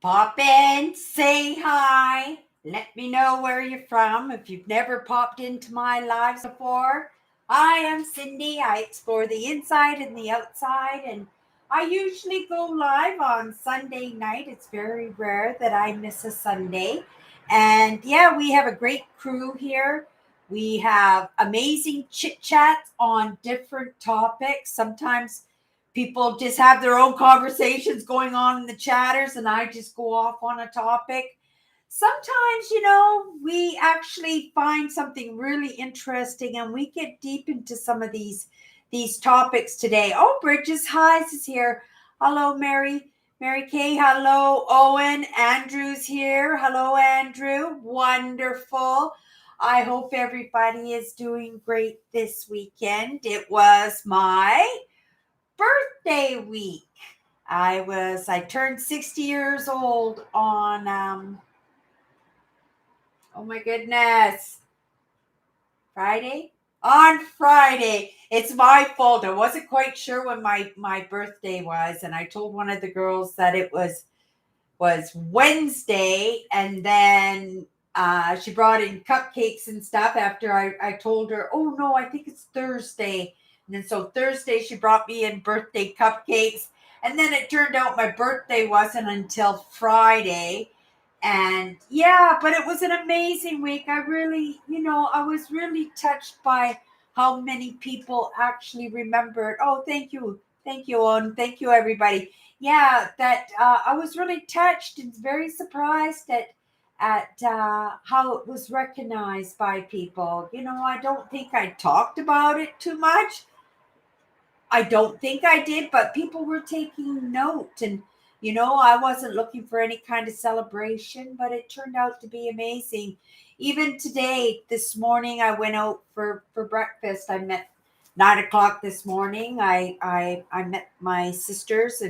Pop in, say hi, let me know where you're from if you've never popped into my lives before. I am Cindy. I explore the inside and the outside, and I usually go live on Sunday night. It's very rare that I miss a Sunday. And yeah, we have a great crew here. We have amazing chit chats on different topics. Sometimes people just have their own conversations going on in the chatters and I just go off on a topic. Sometimes, we actually find something really interesting and we get deep into some of these topics today. Oh, Bridges Highs is here. Hello, Mary Kay. Hello, Owen. Andrew's here. Hello, Andrew. Wonderful. I hope everybody is doing great this weekend. It was my birthday week. I turned 60 years old on oh my goodness, Friday? On Friday. It's my fault. I wasn't quite sure when my birthday was, and I told one of the girls that it was Wednesday, and then she brought in cupcakes and stuff after I told her, oh no, I think it's Thursday. And then so Thursday she brought me in birthday cupcakes. And then it turned out my birthday wasn't until Friday. And yeah, but it was an amazing week. I really, I was really touched by how many people actually remembered. Oh, thank you. Thank you, Owen. Thank you, everybody. Yeah, that I was really touched and very surprised at how it was recognized by people. I don't think I talked about it too much. I don't think I did, but people were taking note. And, I wasn't looking for any kind of celebration, but it turned out to be amazing. Even today, this morning, I went out for breakfast. I met 9 o'clock this morning. I met my sisters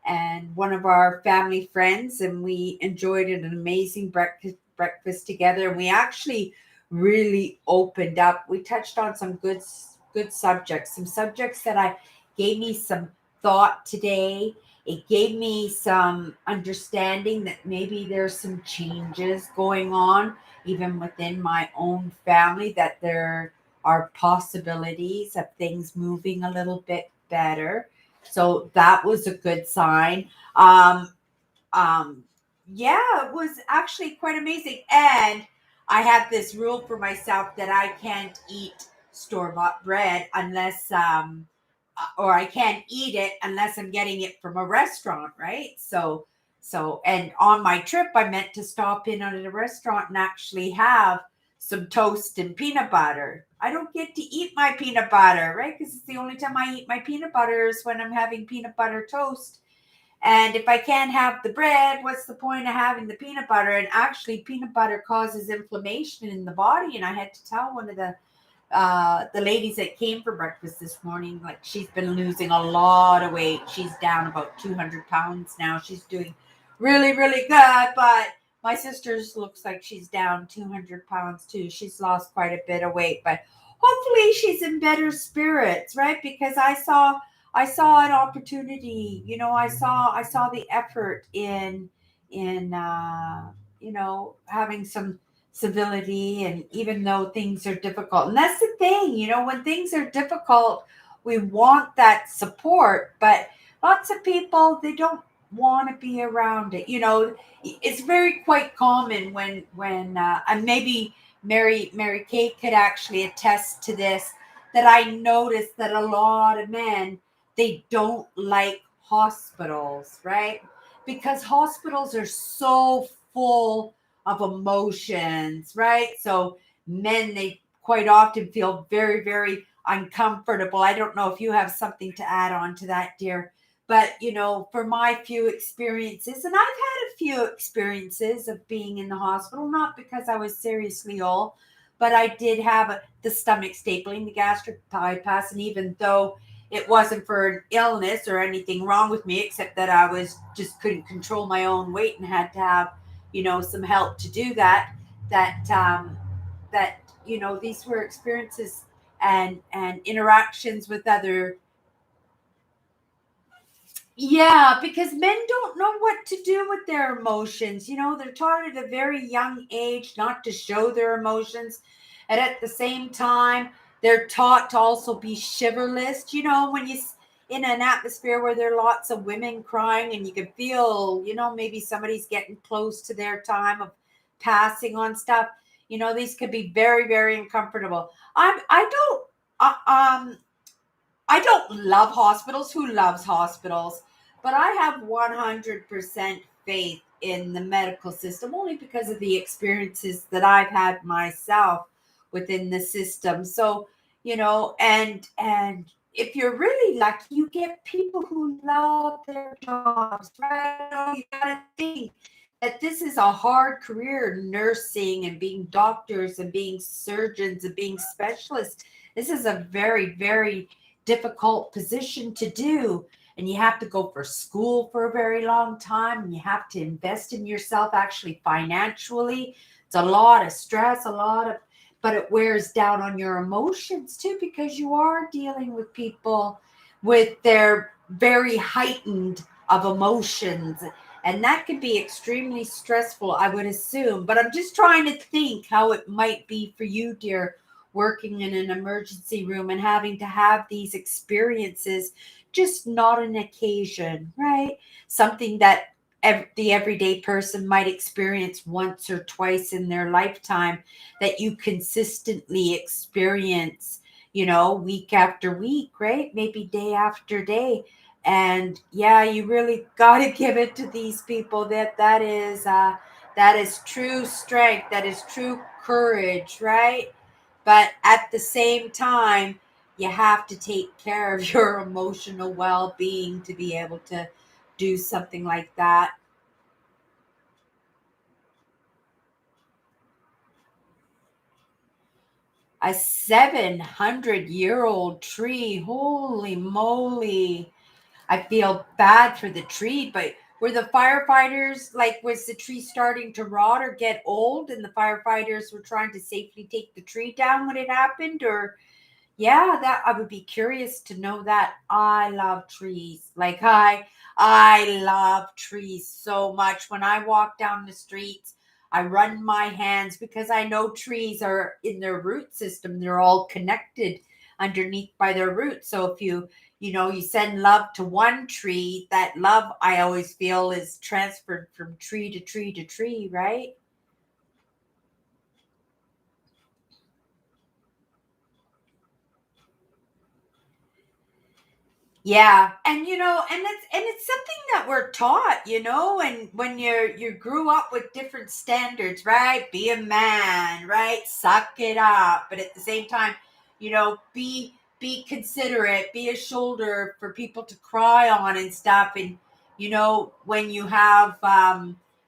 and one of our family friends, and we enjoyed an amazing breakfast together. And we actually really opened up. We touched on some good subjects, some subjects that I gave me some thought today. It gave me some understanding that maybe there's some changes going on, even within my own family, that there are possibilities of things moving a little bit better. So that was a good sign. Um, yeah, it was actually quite amazing. And I have this rule for myself that I can't eat store-bought bread unless or I can't eat it unless I'm getting it from a restaurant, right? And on my trip I meant to stop in at a restaurant and actually have some toast and peanut butter. I don't get to eat my peanut butter, right? Because it's the only time I eat my peanut butter is when I'm having peanut butter toast. And if I can't have the bread, what's the point of having the peanut butter? And actually, peanut butter causes inflammation in the body. And I had to tell one of the ladies that came for breakfast this morning, like she's been losing a lot of weight. She's down about 200 pounds now. She's doing really, really good. But my sister's looks like she's down 200 pounds too. She's lost quite a bit of weight, but hopefully she's in better spirits, right? Because I saw an opportunity. I saw the effort in having some civility, and even though things are difficult. And that's the thing, when things are difficult, we want that support, but lots of people, they don't want to be around it. It's very quite common when and maybe Mary Kate could actually attest to this, that I noticed that a lot of men, they don't like hospitals, right? Because hospitals are so full of emotions, right? So men, they quite often feel very, very uncomfortable. I don't know if you have something to add on to that, dear. But, for my few experiences, and I've had a few experiences of being in the hospital, not because I was seriously ill, but I did have the stomach stapling, the gastric bypass. And even though it wasn't for an illness or anything wrong with me, except that I was just couldn't control my own weight and had to have, some help to do that. That these were experiences and interactions with other Yeah, because men don't know what to do with their emotions. They're taught at a very young age not to show their emotions. And at the same time, they're taught to also be chivalrous. When in an atmosphere where there are lots of women crying and you can feel, maybe somebody's getting close to their time of passing on stuff. These could be very, very uncomfortable. Um, I don't love hospitals. Who loves hospitals? But I have 100% faith in the medical system only because of the experiences that I've had myself within the system. So, and if you're really lucky, you get people who love their jobs, right? You gotta think that this is a hard career, nursing and being doctors and being surgeons and being specialists. This is a very, very difficult position to do. And you have to go for school for a very long time. And you have to invest in yourself actually financially. It's a lot of stress, but it wears down on your emotions too, because you are dealing with people with their very heightened of emotions. And that could be extremely stressful, I would assume. But I'm just trying to think how it might be for you, dear, working in an emergency room and having to have these experiences, just not an occasion, right? Something that the everyday person might experience once or twice in their lifetime, that you consistently experience, week after week, right? Maybe day after day. And yeah, you really got to give it to these people that is true strength, that is true courage, right? But at the same time, you have to take care of your emotional well-being to be able to do something like that. A 700-year-old tree, holy moly. I feel bad for the tree, but were the firefighters, like, was the tree starting to rot or get old and the firefighters were trying to safely take the tree down when it happened? Or yeah, that I would be curious to know that. I love trees. Like, I love trees so much. When I walk down the streets, I run my hands because I know trees are in their root system. They're all connected underneath by their roots. So if you send love to one tree, that love, I always feel, is transferred from tree to tree to tree, right? Yeah, and it's something that we're taught, and when you grew up with different standards, right? Be a man, right? Suck it up, but at the same time, be considerate, be a shoulder for people to cry on and stuff. And when you have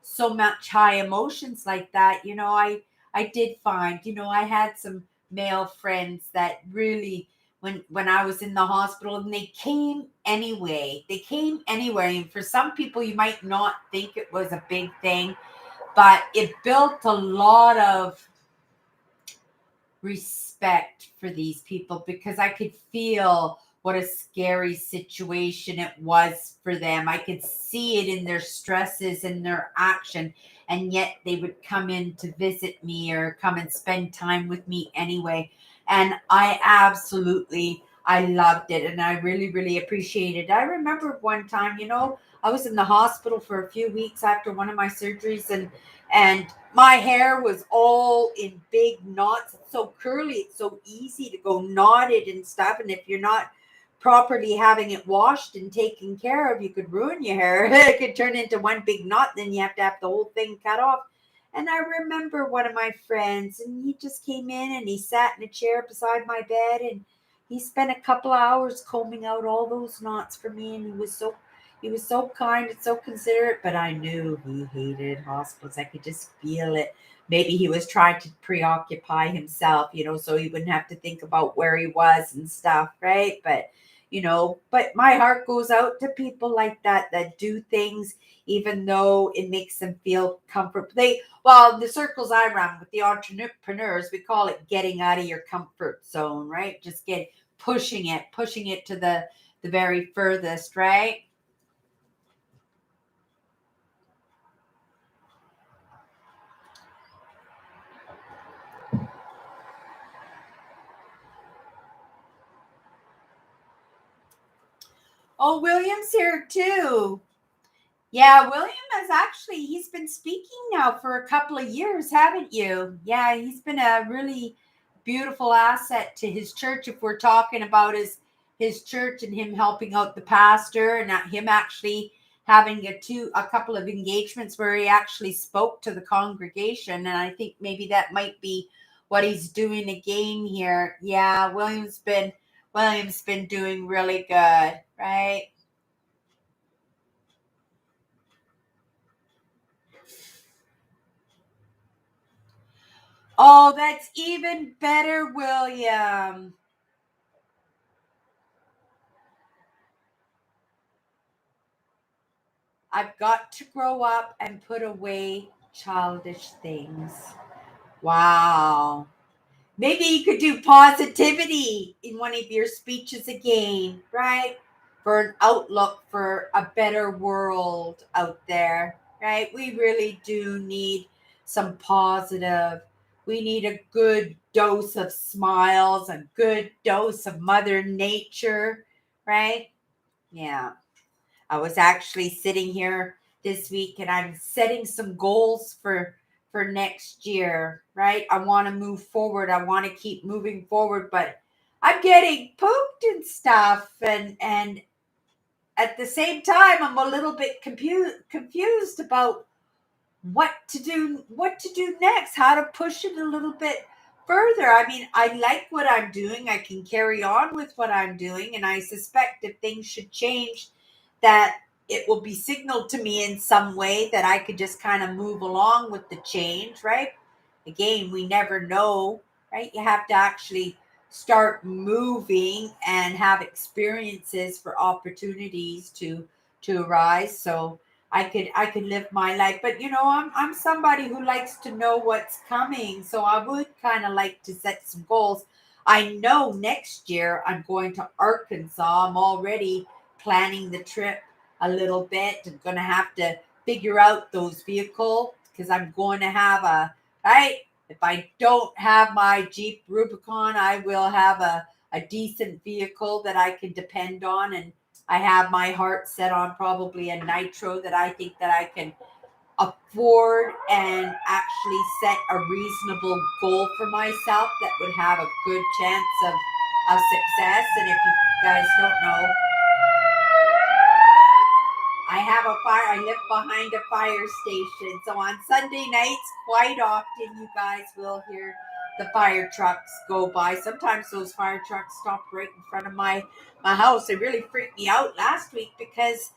so much high emotions like that, I did find, I had some male friends that really, when I was in the hospital, and they came anyway. They came anyway. And for some people, you might not think it was a big thing, but it built a lot of respect for these people because I could feel what a scary situation it was for them. I could see it in their stresses and their action. And yet they would come in to visit me or come and spend time with me anyway. And I loved it. And I really, really appreciated it. I remember one time, I was in the hospital for a few weeks after one of my surgeries, and my hair was all in big knots. It's so curly, it's so easy to go knotted and stuff. And if you're not properly having it washed and taken care of, you could ruin your hair. It could turn into one big knot, then you have to have the whole thing cut off. And I remember one of my friends, and he just came in and he sat in a chair beside my bed, and he spent a couple of hours combing out all those knots for me. And he was so kind and so considerate, but I knew he hated hospitals. I could just feel it. Maybe he was trying to preoccupy himself, so he wouldn't have to think about where he was and stuff, right? But my heart goes out to people like that do things even though it makes them feel comfort. The circles I run with the entrepreneurs, we call it getting out of your comfort zone, right? Just pushing it to the very furthest, right? Oh, William's here too. Yeah, William he's been speaking now for a couple of years, haven't you? Yeah, he's been a really beautiful asset to his church if we're talking about his church and him helping out the pastor and him actually having a couple of engagements where he actually spoke to the congregation, and I think maybe that might be what he's doing again here. Yeah, William's been doing really good, right? Oh, that's even better, William. I've got to grow up and put away childish things. Wow. Maybe you could do positivity in one of your speeches again, right? For an outlook for a better world out there, right? We really do need some positive. We need a good dose of smiles, a good dose of Mother Nature, right? Yeah. I was actually sitting here this week and I'm setting some goals for next year, right? I want to move forward. I want to keep moving forward, but I'm getting pooped and stuff and at the same time I'm a little bit confused about what to do next, how to push it a little bit further. I mean, I like what I'm doing. I can carry on with what I'm doing, and I suspect if things should change, that it will be signaled to me in some way that I could just kind of move along with the change, right? Again, we never know, right? You have to actually start moving and have experiences for opportunities to arise. So I could live my life, but I'm somebody who likes to know what's coming, so I would kind of like to set some goals. I know next year I'm going to Arkansas. I'm already planning the trip a little bit. I'm going to have to figure out those vehicles because I'm going to have right. If I don't have my Jeep Rubicon, I will have a decent vehicle that I can depend on, and I have my heart set on probably a nitro that I think that I can afford and actually set a reasonable goal for myself that would have a good chance of success. And if you guys don't know, I have a fire. I live behind a fire station. So on Sunday nights, quite often you guys will hear the fire trucks go by. Sometimes those fire trucks stop right in front of my house. It really freaked me out last week because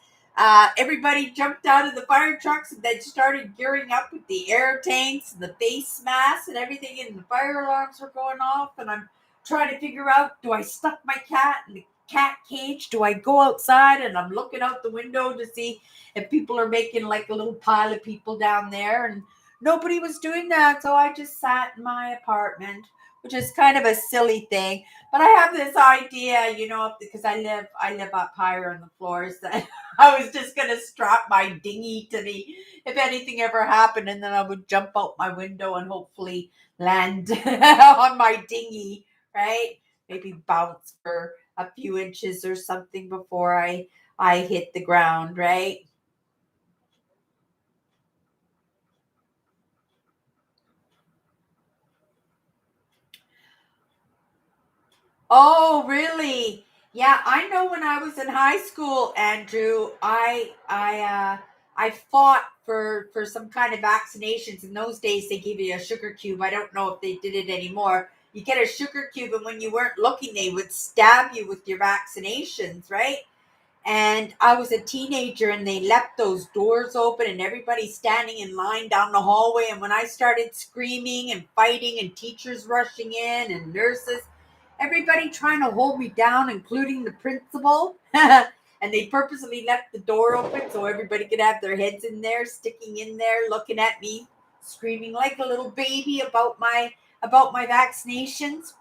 everybody jumped out of the fire trucks and then started gearing up with the air tanks and the face masks and everything, and the fire alarms were going off. And I'm trying to figure out, do I stuff my cat in the cat cage? Do I go outside? And I'm looking out the window to see if people are making like a little pile of people down there, and nobody was doing that. So I just sat in my apartment, which is kind of a silly thing. But I have this idea, because I live up higher on the floors, that I was just gonna strap my dinghy to me if anything ever happened, and then I would jump out my window and hopefully land on my dinghy, right? Maybe bounce for a few inches or something before I hit the ground, right? Oh, really? Yeah, I know when I was in high school, Andrew, I fought for some kind of vaccinations. In those days they gave you a sugar cube. I don't know if they did it anymore. You get a sugar cube and when you weren't looking they would stab you with your vaccinations, right? And I was a teenager and they left those doors open and everybody standing in line down the hallway. And when I started screaming and fighting and teachers rushing in and nurses, everybody trying to hold me down, including the principal. And they purposely left the door open so everybody could have their heads in there, sticking in there, looking at me, screaming like a little baby about my vaccinations.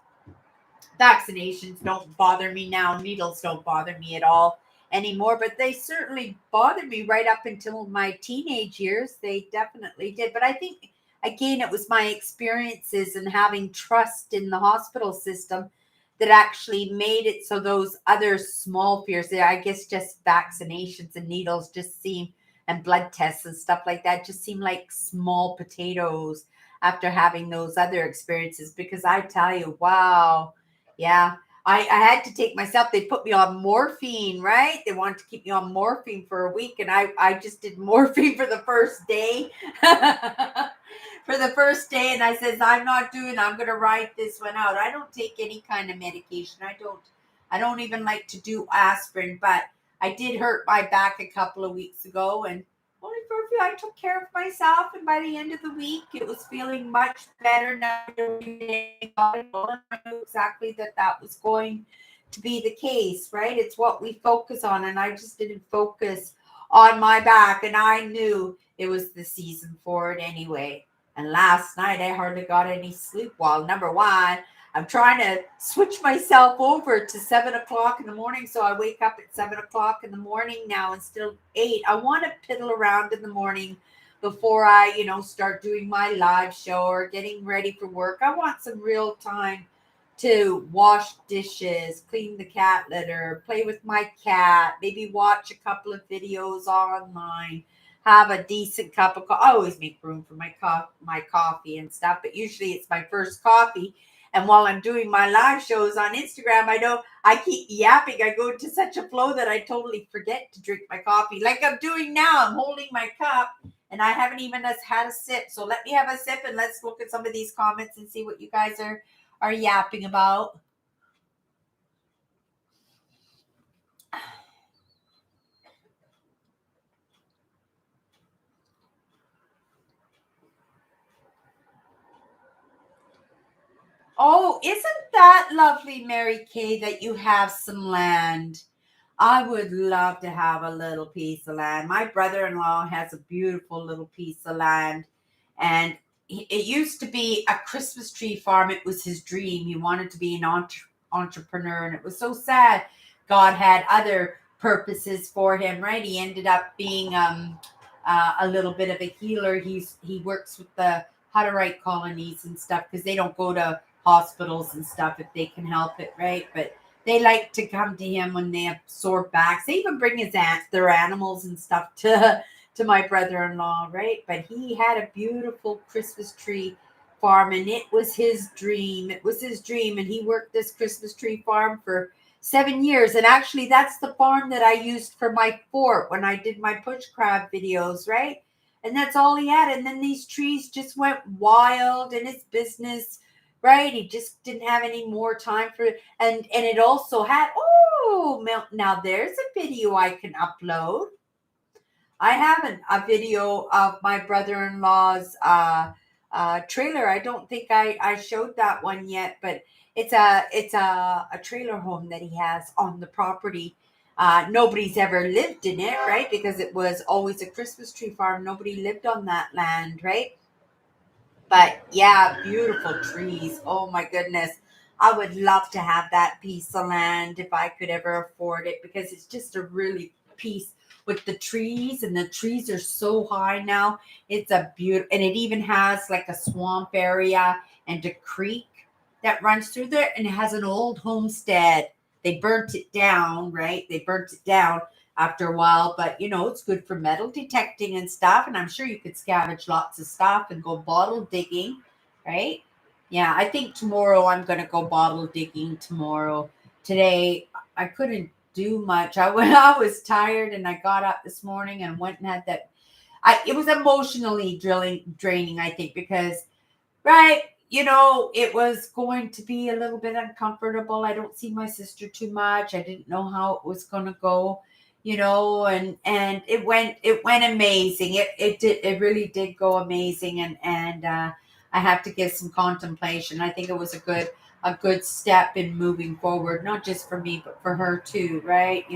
Vaccinations don't bother me now. Needles don't bother me at all anymore, but they certainly bothered me right up until my teenage years. They definitely did. But I think, again, it was my experiences and having trust in the hospital system that actually made it so those other small fears, I guess just vaccinations and needles just seem, and blood tests and stuff like that just seem like small potatoes after having those other experiences. Because I tell you, wow, yeah, I had to take myself. They put me on morphine, right? They wanted to keep me on morphine for a week, and I just did morphine for the first day. For the first day, and I says, I'm gonna write this one out. I don't take any kind of medication. I don't even like to do aspirin, but I did hurt my back a couple of weeks ago, and only for a few. I took care of myself, and by the end of the week it was feeling much better. Now I knew exactly that was going to be the case, right? It's what we focus on, and I just didn't focus on my back, and I knew it was the season for it anyway. And last night I hardly got any sleep. Well, number one, I'm trying to switch myself over to 7 o'clock in the morning. So I wake up at 7 o'clock in the morning now instead of 8. I want to piddle around in the morning before I, start doing my live show or getting ready for work. I want some real time to wash dishes, clean the cat litter, play with my cat, maybe watch a couple of videos online, have a decent cup of coffee. I always make room for my coffee and stuff, but usually it's my first coffee. And while I'm doing my live shows on Instagram, I know I keep yapping. I go into such a flow that I totally forget to drink my coffee, like I'm doing now. I'm holding my cup and I haven't even had a sip. So let me have a sip and let's look at some of these comments and see what you guys are yapping about. Oh, isn't that lovely, Mary Kay, that you have some land? I would love to have a little piece of land. My brother-in-law has a beautiful little piece of land, and it used to be a Christmas tree farm. It was his dream. He wanted to be an entrepreneur, and it was so sad. God had other purposes for him, right? He ended up being a little bit of a healer. He works with the Hutterite colonies and stuff because they don't go to hospitals and stuff if they can help it, right? But they like to come to him when they have sore backs. They even bring their animals and stuff to my brother-in-law, right? But he had a beautiful Christmas tree farm, and it was his dream. It was his dream, and he worked this Christmas tree farm for 7 years. And actually, that's the farm that I used for my fort when I did my bush crab videos, right? And that's all he had. And then these trees just went wild in his business, right? He just didn't have any more time for it. And it also had, now there's a video I can upload. I haven't a video of my brother-in-law's trailer. I don't think I showed that one yet, but it's a trailer home that he has on the property. Nobody's ever lived in it, right? Because it was always a Christmas tree farm. Nobody lived on that land, right? But yeah, beautiful trees. Oh my goodness. I would love to have that piece of land if I could ever afford it, because it's just a really piece with the trees, and the trees are so high now. It's a beautiful, and it even has like a swamp area and a creek that runs through there, and it has an old homestead. They burnt it down, right? They burnt it down after a while, but it's good for metal detecting and stuff. And I'm sure you could scavenge lots of stuff and go bottle digging, right? Yeah, I think tomorrow I'm going to go bottle digging tomorrow. Today, I couldn't do much. I was tired, and I got up this morning and went and had that. It was emotionally draining, I think, because, right, it was going to be a little bit uncomfortable. I don't see my sister too much. I didn't know how it was going to go, and it went amazing. It really did go amazing, and I have to give some contemplation. I think it was a good step in moving forward, not just for me but for her too, right?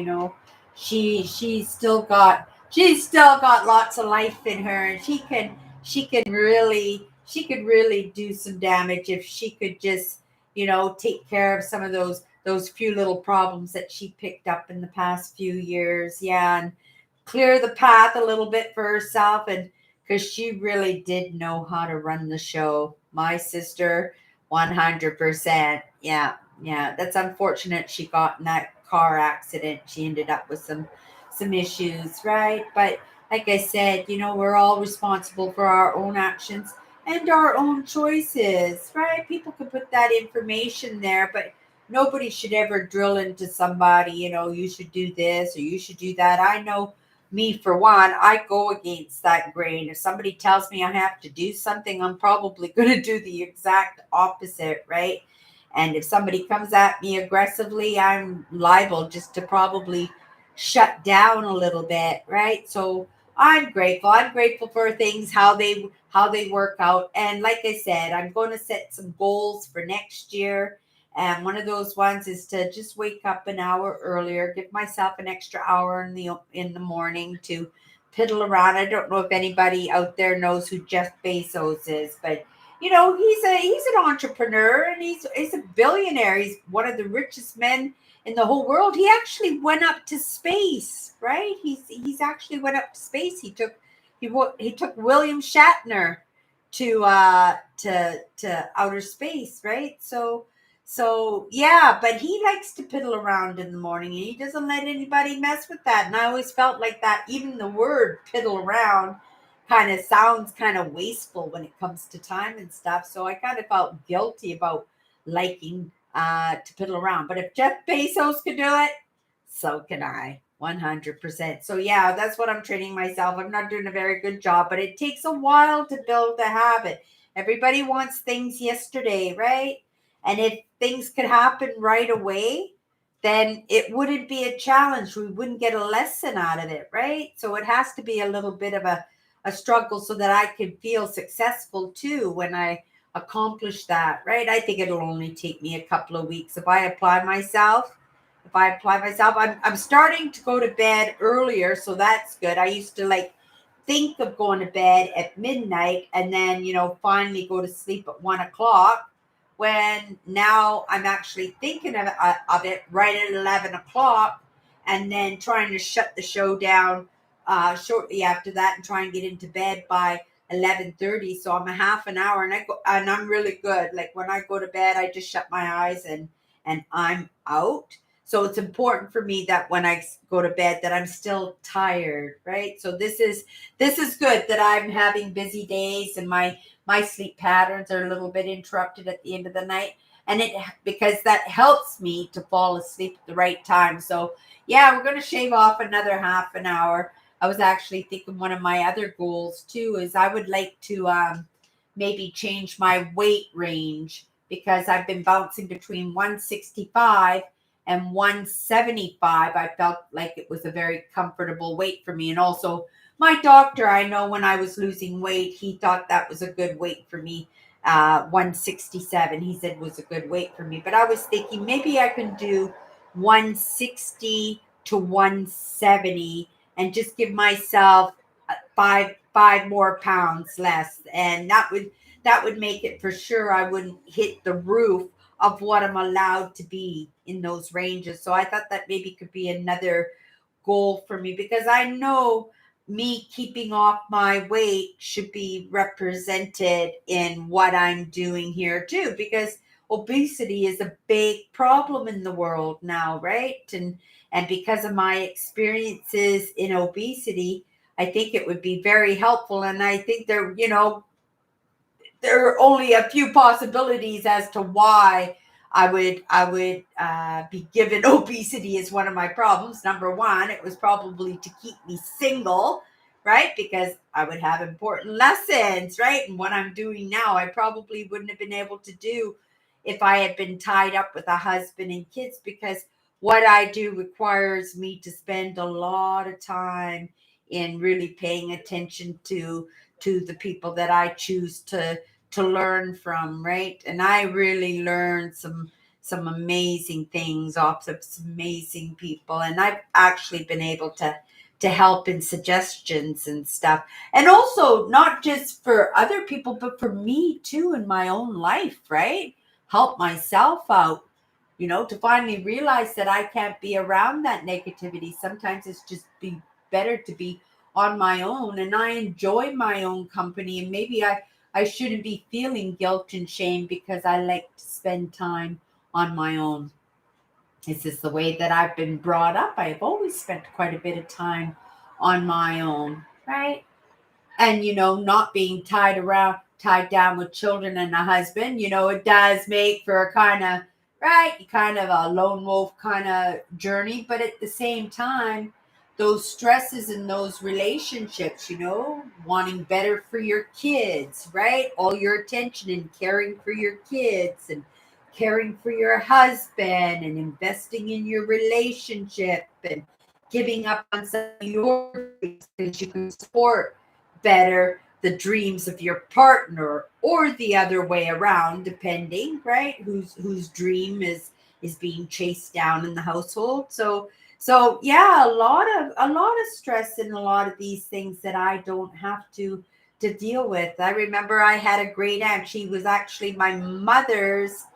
She's still got lots of life in her, and she could really do some damage if she could just take care of some of those few little problems that she picked up in the past few years. Yeah, and clear the path a little bit for herself, and because she really did know how to run the show. My sister, 100%. Yeah, Yeah, that's unfortunate. She got in that car accident. She ended up with some issues, right? But like I said, we're all responsible for our own actions and our own choices, right? People can put that information there, but nobody should ever drill into somebody, you should do this or you should do that. I know me for one, I go against that grain. If somebody tells me I have to do something, I'm probably going to do the exact opposite, right? And if somebody comes at me aggressively, I'm liable just to probably shut down a little bit, right? So I'm grateful. I'm grateful for things how they work out. And like I said, I'm going to set some goals for next year. And one of those ones is to just wake up an hour earlier, give myself an extra hour in the morning to piddle around. I don't know if anybody out there knows who Jeff Bezos is, but he's an entrepreneur and he's a billionaire. He's one of the richest men in the whole world. He actually went up to space, right? He's actually went up to space. He took William Shatner to outer space, right? So yeah, but he likes to piddle around in the morning and he doesn't let anybody mess with that. And I always felt like that. Even the word piddle around kind of sounds kind of wasteful when it comes to time and stuff. So I kind of felt guilty about liking to piddle around. But if Jeff Bezos could do it, so can I. 100%. So yeah, that's what I'm training myself. I'm not doing a very good job, but it takes a while to build a habit. Everybody wants things yesterday, right? And if things could happen right away, then it wouldn't be a challenge. We wouldn't get a lesson out of it, right? So it has to be a little bit of a struggle so that I can feel successful too when I accomplish that, right? I think it'll only take me a couple of weeks if I apply myself. I'm starting to go to bed earlier, so that's good. I used to like think of going to bed at midnight and then, finally go to sleep at 1 o'clock. When now I'm actually thinking of it right at 11 o'clock and then trying to shut the show down shortly after that and try and get into bed by 11:30. So I'm a half an hour and I'm really good. Like when I go to bed, I just shut my eyes and I'm out. So it's important for me that when I go to bed that I'm still tired, right? So this is good that I'm having busy days and my sleep patterns are a little bit interrupted at the end of the night, and it because that helps me to fall asleep at the right time. So yeah, we're going to shave off another half an hour. I was actually thinking one of my other goals too is I would like to maybe change my weight range because I've been bouncing between 165 and 175. I felt like it was a very comfortable weight for me. And also, my doctor, I know when I was losing weight, he thought that was a good weight for me. 167, he said was a good weight for me. But I was thinking maybe I can do 160 to 170 and just give myself five more pounds less, and that would make it for sure. I wouldn't hit the roof of what I'm allowed to be in those ranges. So I thought that maybe could be another goal for me because I know me keeping off my weight should be represented in what I'm doing here too, because obesity is a big problem in the world now, right? And because of my experiences in obesity, I think it would be very helpful. And I think there are only a few possibilities as to why I would be given obesity as one of my problems. Number one, it was probably to keep me single, right? Because I would have important lessons, right? And what I'm doing now, I probably wouldn't have been able to do if I had been tied up with a husband and kids, because what I do requires me to spend a lot of time in really paying attention to the people that I choose to learn from, right? And I really learned some amazing things off of some amazing people, and I've actually been able to help in suggestions and stuff, and also not just for other people but for me too in my own life, right? Help myself out, to finally realize that I can't be around that negativity. Sometimes it's just be better to be on my own, and I enjoy my own company, and maybe I shouldn't be feeling guilt and shame because I like to spend time on my own. This is the way that I've been brought up. I've always spent quite a bit of time on my own, right? And not being tied down with children and a husband, it does make for a kind of a lone wolf kind of journey. But at the same time, those stresses in those relationships, wanting better for your kids, right? All your attention and caring for your kids and caring for your husband and investing in your relationship and giving up on some of your dreams because you can support better the dreams of your partner, or the other way around, depending, right, whose dream is being chased down in the household. So yeah, a lot of stress in a lot of these things that I don't have to deal with. I remember I had a great aunt. She was actually my mother's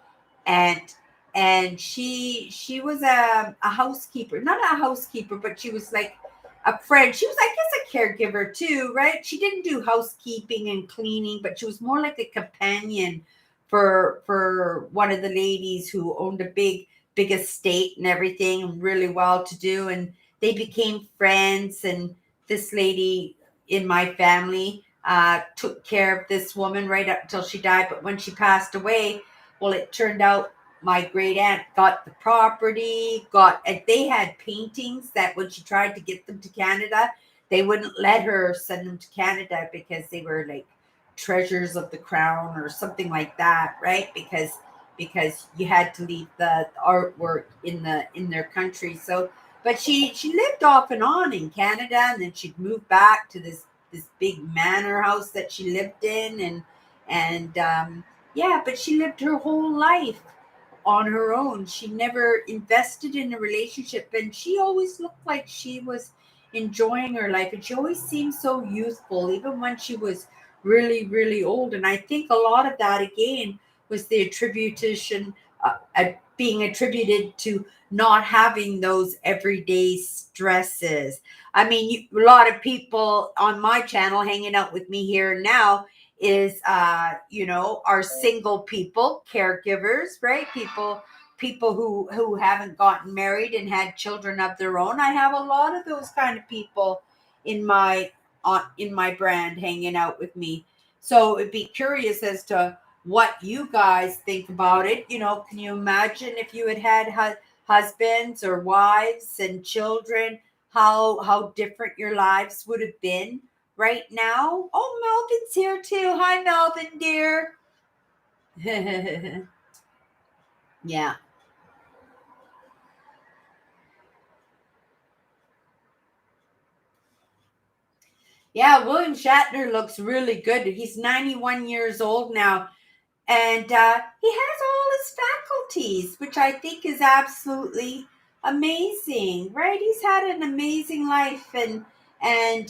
aunt, and she was a housekeeper, not a housekeeper, but she was like a friend. She was, I guess, a caregiver too, right? She didn't do housekeeping and cleaning, but she was more like a companion for one of the ladies who owned a big estate and everything, and really well to do. And they became friends. And this lady in my family took care of this woman right up until she died. But when she passed away, well, it turned out my great aunt got the property, and they had paintings that when she tried to get them to Canada, they wouldn't let her send them to Canada because they were like treasures of the crown or something like that, right? Because you had to leave the artwork in their country. So, but she lived off and on in Canada, and then she'd move back to this big manor house that she lived in, and yeah, but she lived her whole life on her own. She never invested in a relationship, and she always looked like she was enjoying her life, and she always seemed so youthful even when she was really, really old. And I think a lot of that again was the attribution, being attributed to not having those everyday stresses. I mean, a lot of people on my channel hanging out with me here now is are single people, caregivers, right? People who haven't gotten married and had children of their own. I have a lot of those kind of people in my brand hanging out with me. So it'd be curious as to what you guys think about it. Can you imagine if you had husbands or wives and children, how different your lives would have been right now? Oh, Melvin's here too. Hi, Melvin, dear. Yeah. Yeah, William Shatner looks really good. He's 91 years old now. And he has all his faculties, which I think is absolutely amazing, right? He's had an amazing life, and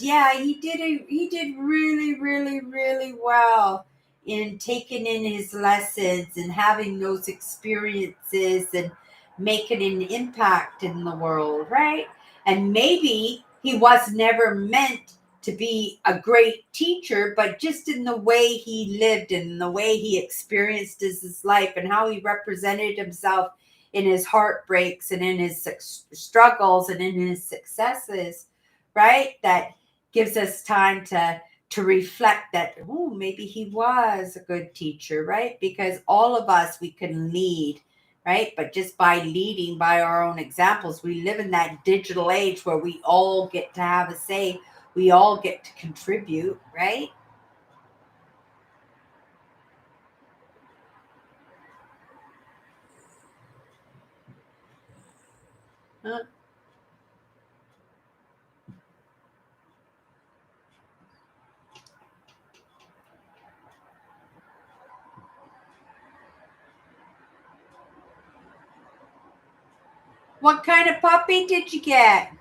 yeah, he did really, really, really well in taking in his lessons and having those experiences and making an impact in the world, right? And maybe he was never meant to be a great teacher, but just in the way he lived and the way he experienced his life and how he represented himself in his heartbreaks and in his struggles and in his successes, right? That gives us time to reflect that, oh, maybe he was a good teacher, right? Because all of us, we can lead, right? But just by leading by our own examples, we live in that digital age where we all get to have a say, we all get to contribute, right? Huh? What kind of puppy did you get?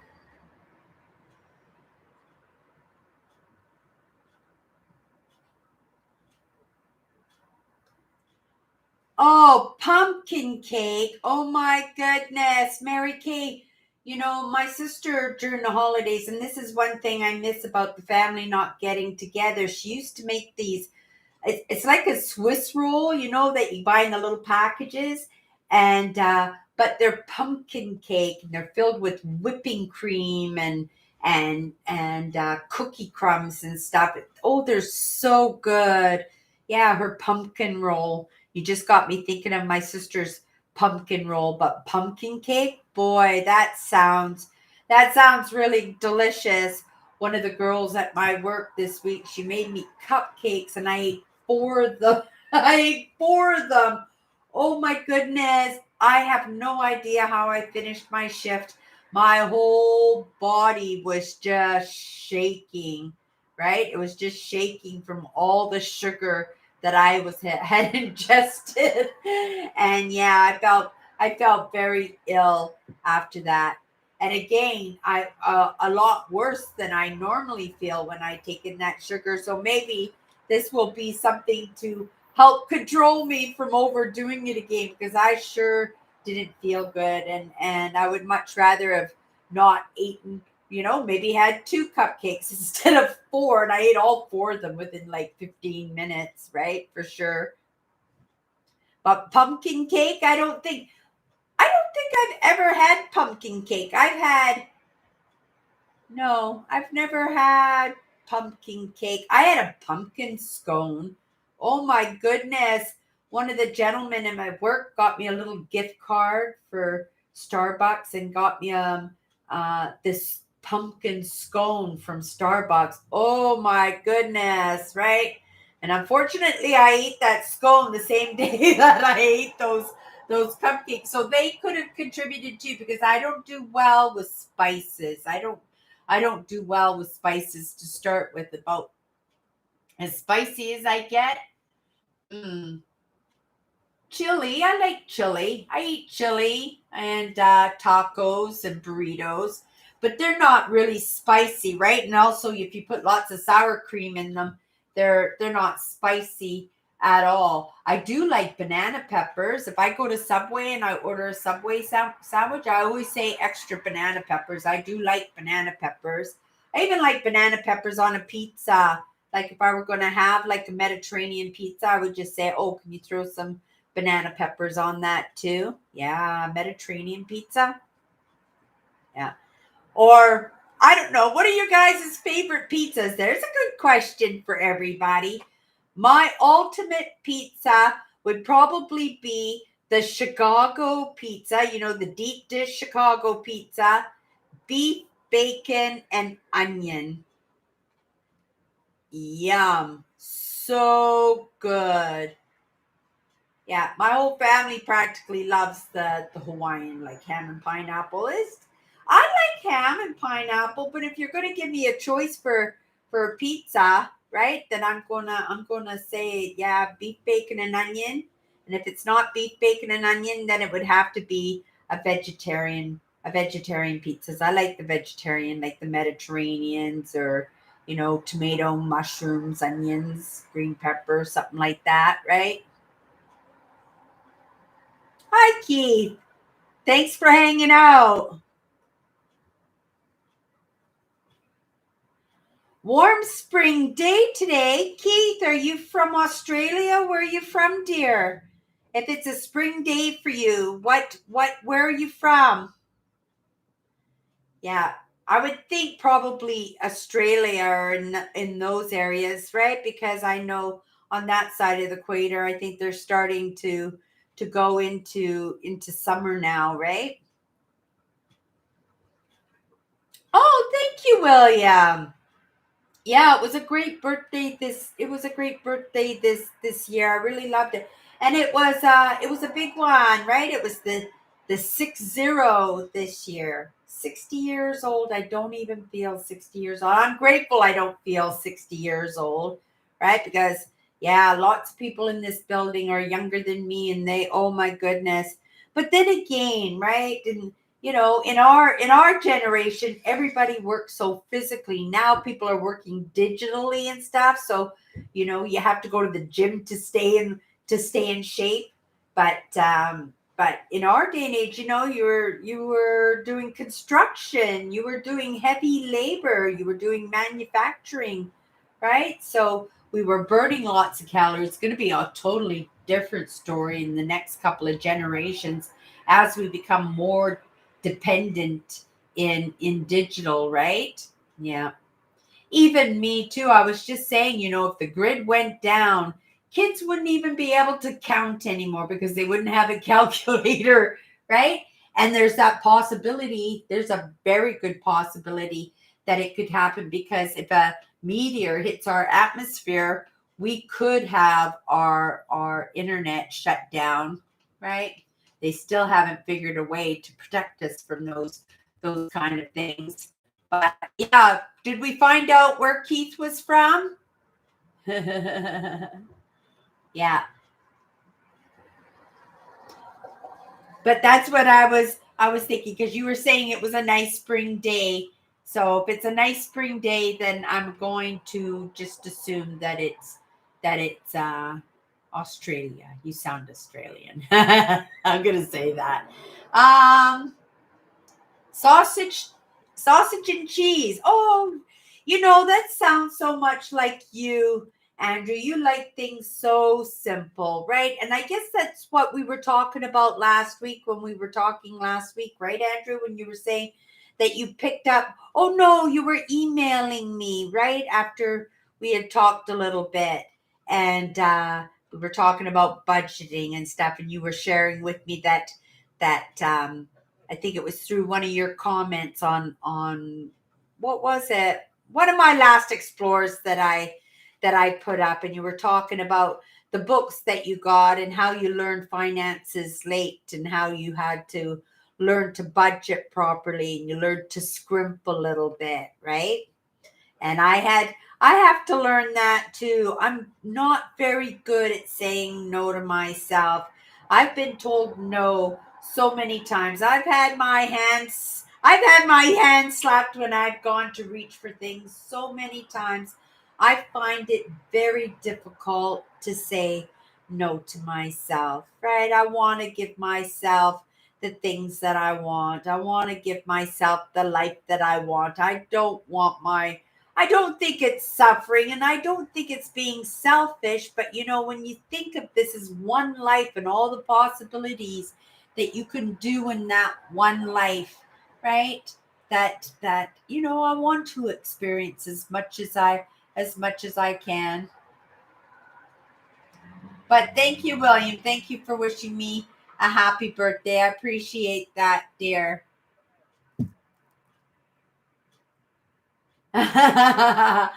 Oh, pumpkin cake. Oh my goodness, Mary Kay. My sister during the holidays, and this is one thing I miss about the family not getting together. She used to make these, it's like a Swiss roll, that you buy in the little packages. and but they're pumpkin cake, and they're filled with whipping cream and cookie crumbs and stuff. Oh, they're so good. Yeah, her pumpkin roll. You just got me thinking of my sister's pumpkin roll, but pumpkin cake, boy, that sounds really delicious. One of the girls at my work this week, she made me cupcakes, and I ate four of them. I ate four of them. Oh my goodness. I have no idea how I finished my shift. My whole body was just shaking, right? It was just shaking from all the sugar that I had ingested. And yeah, I felt very ill after that. And again, I a lot worse than I normally feel when I take in that sugar. So maybe this will be something to help control me from overdoing it again, because I sure didn't feel good, and I would much rather have not eaten, maybe had two cupcakes instead of four, and I ate all four of them within like 15 minutes, right? For sure. But pumpkin cake, I don't think I've ever had pumpkin cake. No, I've never had pumpkin cake. I had a pumpkin scone. Oh my goodness. One of the gentlemen in my work got me a little gift card for Starbucks and got me this pumpkin scone from Starbucks. Oh my goodness, right? And unfortunately, I ate that scone the same day that I ate those cupcakes. So they could have contributed too, because I don't do well with spices. I don't do well with spices to start with. About as spicy as I get. Mm, chili. I like chili. I eat chili and tacos and burritos, but they're not really spicy, right? And also, if you put lots of sour cream in them, they're not spicy at all. I do like banana peppers. If I go to Subway and I order a Subway sandwich, I always say extra banana peppers. I do like banana peppers. I even like banana peppers on a pizza. Like if I were going to have like a Mediterranean pizza, I would just say, "Oh, can you throw some banana peppers on that too?" Yeah, Mediterranean pizza. Yeah. Or I don't know. What are your guys' favorite pizzas? There's a good question for everybody. My ultimate pizza would probably be the Chicago pizza, the deep dish Chicago pizza, beef, bacon, and onion. Yum. So good. Yeah, my whole family practically loves the Hawaiian, like ham and pineapple. I like ham and pineapple, but if you're gonna give me a choice for a pizza, right? Then I'm gonna say, yeah, beef, bacon, and onion. And if it's not beef, bacon, and onion, then it would have to be a vegetarian pizzas. I like the vegetarian, like the Mediterraneans, or tomato, mushrooms, onions, green pepper, something like that, right? Hi, Keith. Thanks for hanging out. Warm spring day today. Keith, are you from Australia? Where are you from, dear? If it's a spring day for you, where are you from? Yeah, I would think probably Australia or in those areas, right? Because I know on that side of the equator, I think they're starting to go into summer now, right? Oh, thank you, William. Yeah, it was a great birthday this year. I really loved it. And it was a big one, right? It was the 60 this year. 60 years old. I don't even feel 60 years old. I'm grateful I don't feel 60 years old, right? Because yeah, lots of people in this building are younger than me, and they, oh my goodness. But then again, right? And in our generation, everybody works so physically. Now people are working digitally and stuff, so you have to go to the gym to stay in shape. But in our day and age, you were doing construction, you were doing heavy labor, you were doing manufacturing, right? So we were burning lots of calories. It's going to be a totally different story in the next couple of generations as we become more dependent in digital, right? Yeah. Even me too. I was just saying, if the grid went down, kids wouldn't even be able to count anymore because they wouldn't have a calculator, right? And there's that possibility, there's a very good possibility that it could happen, because if a meteor hits our atmosphere, we could have our internet shut down, right? They still haven't figured a way to protect us from those kind of things. But yeah, did we find out where Keith was from? Yeah. But that's what I was thinking, because you were saying it was a nice spring day. So if it's a nice spring day, then I'm going to just assume that it's Australia. You sound Australian. I'm gonna say that. Um Sausage, sausage and cheese. Oh, that sounds so much like you, Andrew. You like things so simple, right? And I guess that's what we were talking about last week when we were talking last week, right, Andrew? When you were saying that you picked up, oh no, you were emailing me right after we had talked a little bit. And we were talking about budgeting and stuff, and you were sharing with me that I think it was through one of your comments on what was it? One of my last explores that I put up, and you were talking about the books that you got and how you learned finances late and how you had to learn to budget properly and you learned to scrimp a little bit, right? And I have to learn that too. I'm not very good at saying no to myself. I've been told no so many times. I've had my hands slapped when I've gone to reach for things so many times. I find it very difficult to say no to myself, right? I want to give myself the things that I want. I want to give myself the life that I want. I don't think it's suffering, and I don't think it's being selfish, but when you think of this as one life and all the possibilities that you can do in that one life, right? That I want to experience as much as I can. But thank you, William. Thank you for wishing me a happy birthday. I appreciate that, dear. At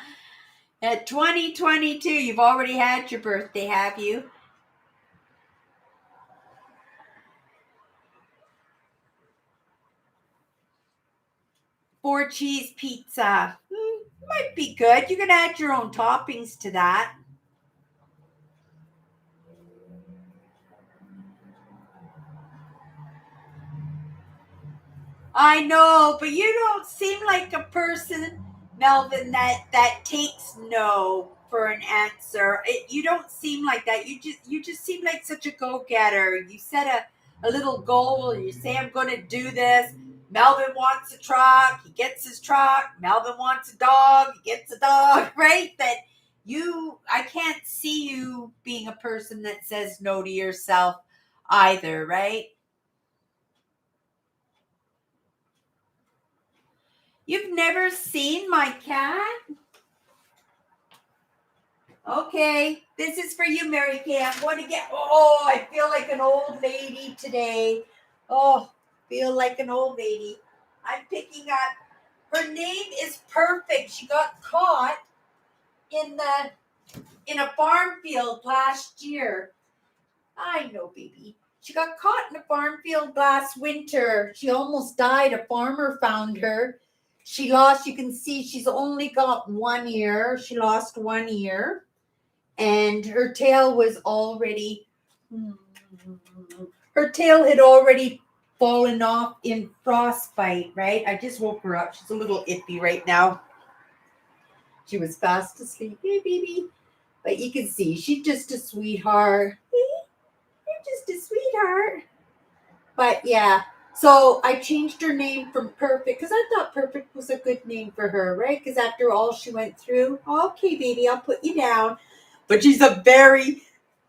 2022, you've already had your birthday, have you? 4 cheese pizza. Might be good. You can add your own toppings to that. I know, but you don't seem like a person, Melvin, that takes no for an answer. You don't seem like that. You just seem like such a go-getter. You set a little goal. You say, I'm going to do this. Melvin wants a truck. He gets his truck. Melvin wants a dog. He gets a dog. Right? I can't see you being a person that says no to yourself either. Right? You've never seen my cat? Okay, this is for you, Mary Kay. I'm going to get. Oh, I feel like an old lady today. Oh, feel like an old lady. I'm picking up. Her name is Perfect. She got caught in a farm field last year. I know, baby. She got caught in a farm field last winter. She almost died. A farmer found her. She lost. You can see she's only got one ear. She lost one ear, and her tail had already fallen off in frostbite, right? I just woke her up. She's a little iffy right now. She was fast asleep. Hey, baby. But you can see she's just a sweetheart. You're just a sweetheart. But yeah, so I changed her name from Perfect because I thought Perfect was a good name for her, right? Because after all she went through, okay, baby, I'll put you down. But she's a very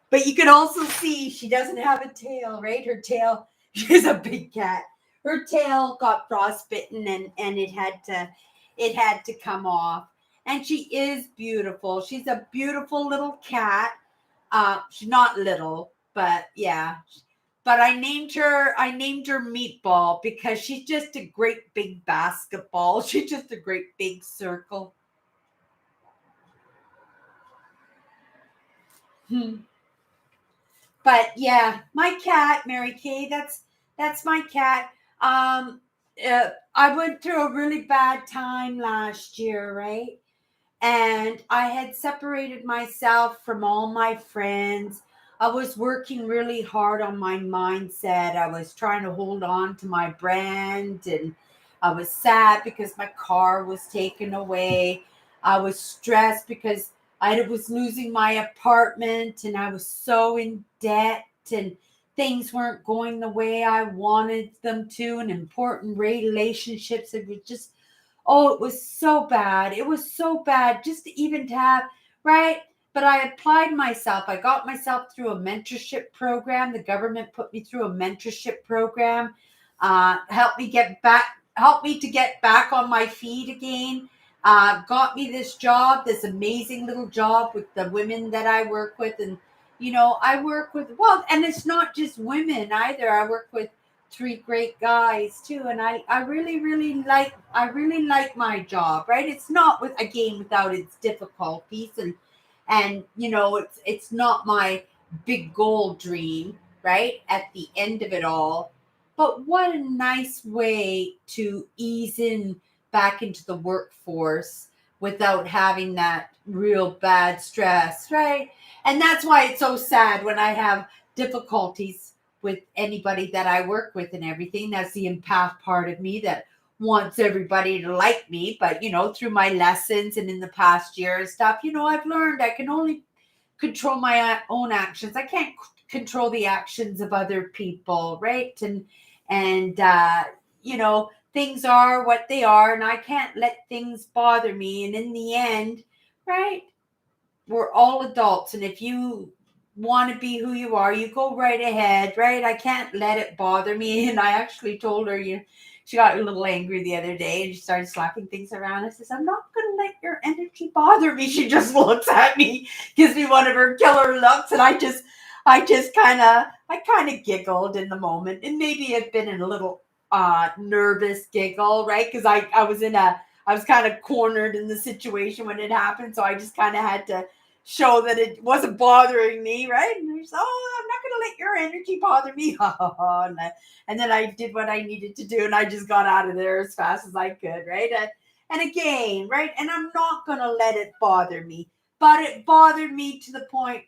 But you can also see she doesn't have a tail, right? Her tail, she's a big cat. Her tail got frostbitten and it had to come off. And she is beautiful. She's a beautiful little cat. She's not little, but yeah. But I named her Meatball because she's just a great big basketball. She's just a great big circle. Hmm. But yeah, my cat, Mary Kay, that's my cat. I went through a really bad time last year, right? And I had separated myself from all my friends. I was working really hard on my mindset. I was trying to hold on to my brand, and I was sad because my car was taken away. I was stressed because I was losing my apartment and I was so in debt, and things weren't going the way I wanted them to, and important relationships. It was just, oh, it was so bad. It was so bad just to even to have, right? But I applied myself. I got myself through a mentorship program. The government put me through a mentorship program, helped me to get back on my feet again. Got me this job, this amazing little job with the women that I work with. And, I work with, well, and it's not just women either. I work with three great guys too, and I really like my job, right? It's not, with again, without its difficulties, and it's not my big goal dream, right, at the end of it all. But what a nice way to ease in back into the workforce without having that real bad stress, right? And that's why it's so sad when I have difficulties with anybody that I work with and everything. That's the empath part of me that wants everybody to like me. But, through my lessons and in the past year and stuff, I've learned I can only control my own actions. I can't control the actions of other people, right? And things are what they are, and I can't let things bother me. And in the end, right, we're all adults, and if you want to be who you are, you go right ahead, right? I can't let it bother me. And I actually told her, she got a little angry the other day and she started slapping things around. I says, I'm not gonna let your energy bother me. She just looks at me, gives me one of her killer looks, and I kind of giggled in the moment, and maybe I've been in a little nervous giggle, right? Because I was kind of cornered in the situation when it happened, so I just kind of had to show that it wasn't bothering me, right? And there's, I'm not going to let your energy bother me. And then I did what I needed to do, and I just got out of there as fast as I could, right? And again, right? And I'm not going to let it bother me, but it bothered me to the point,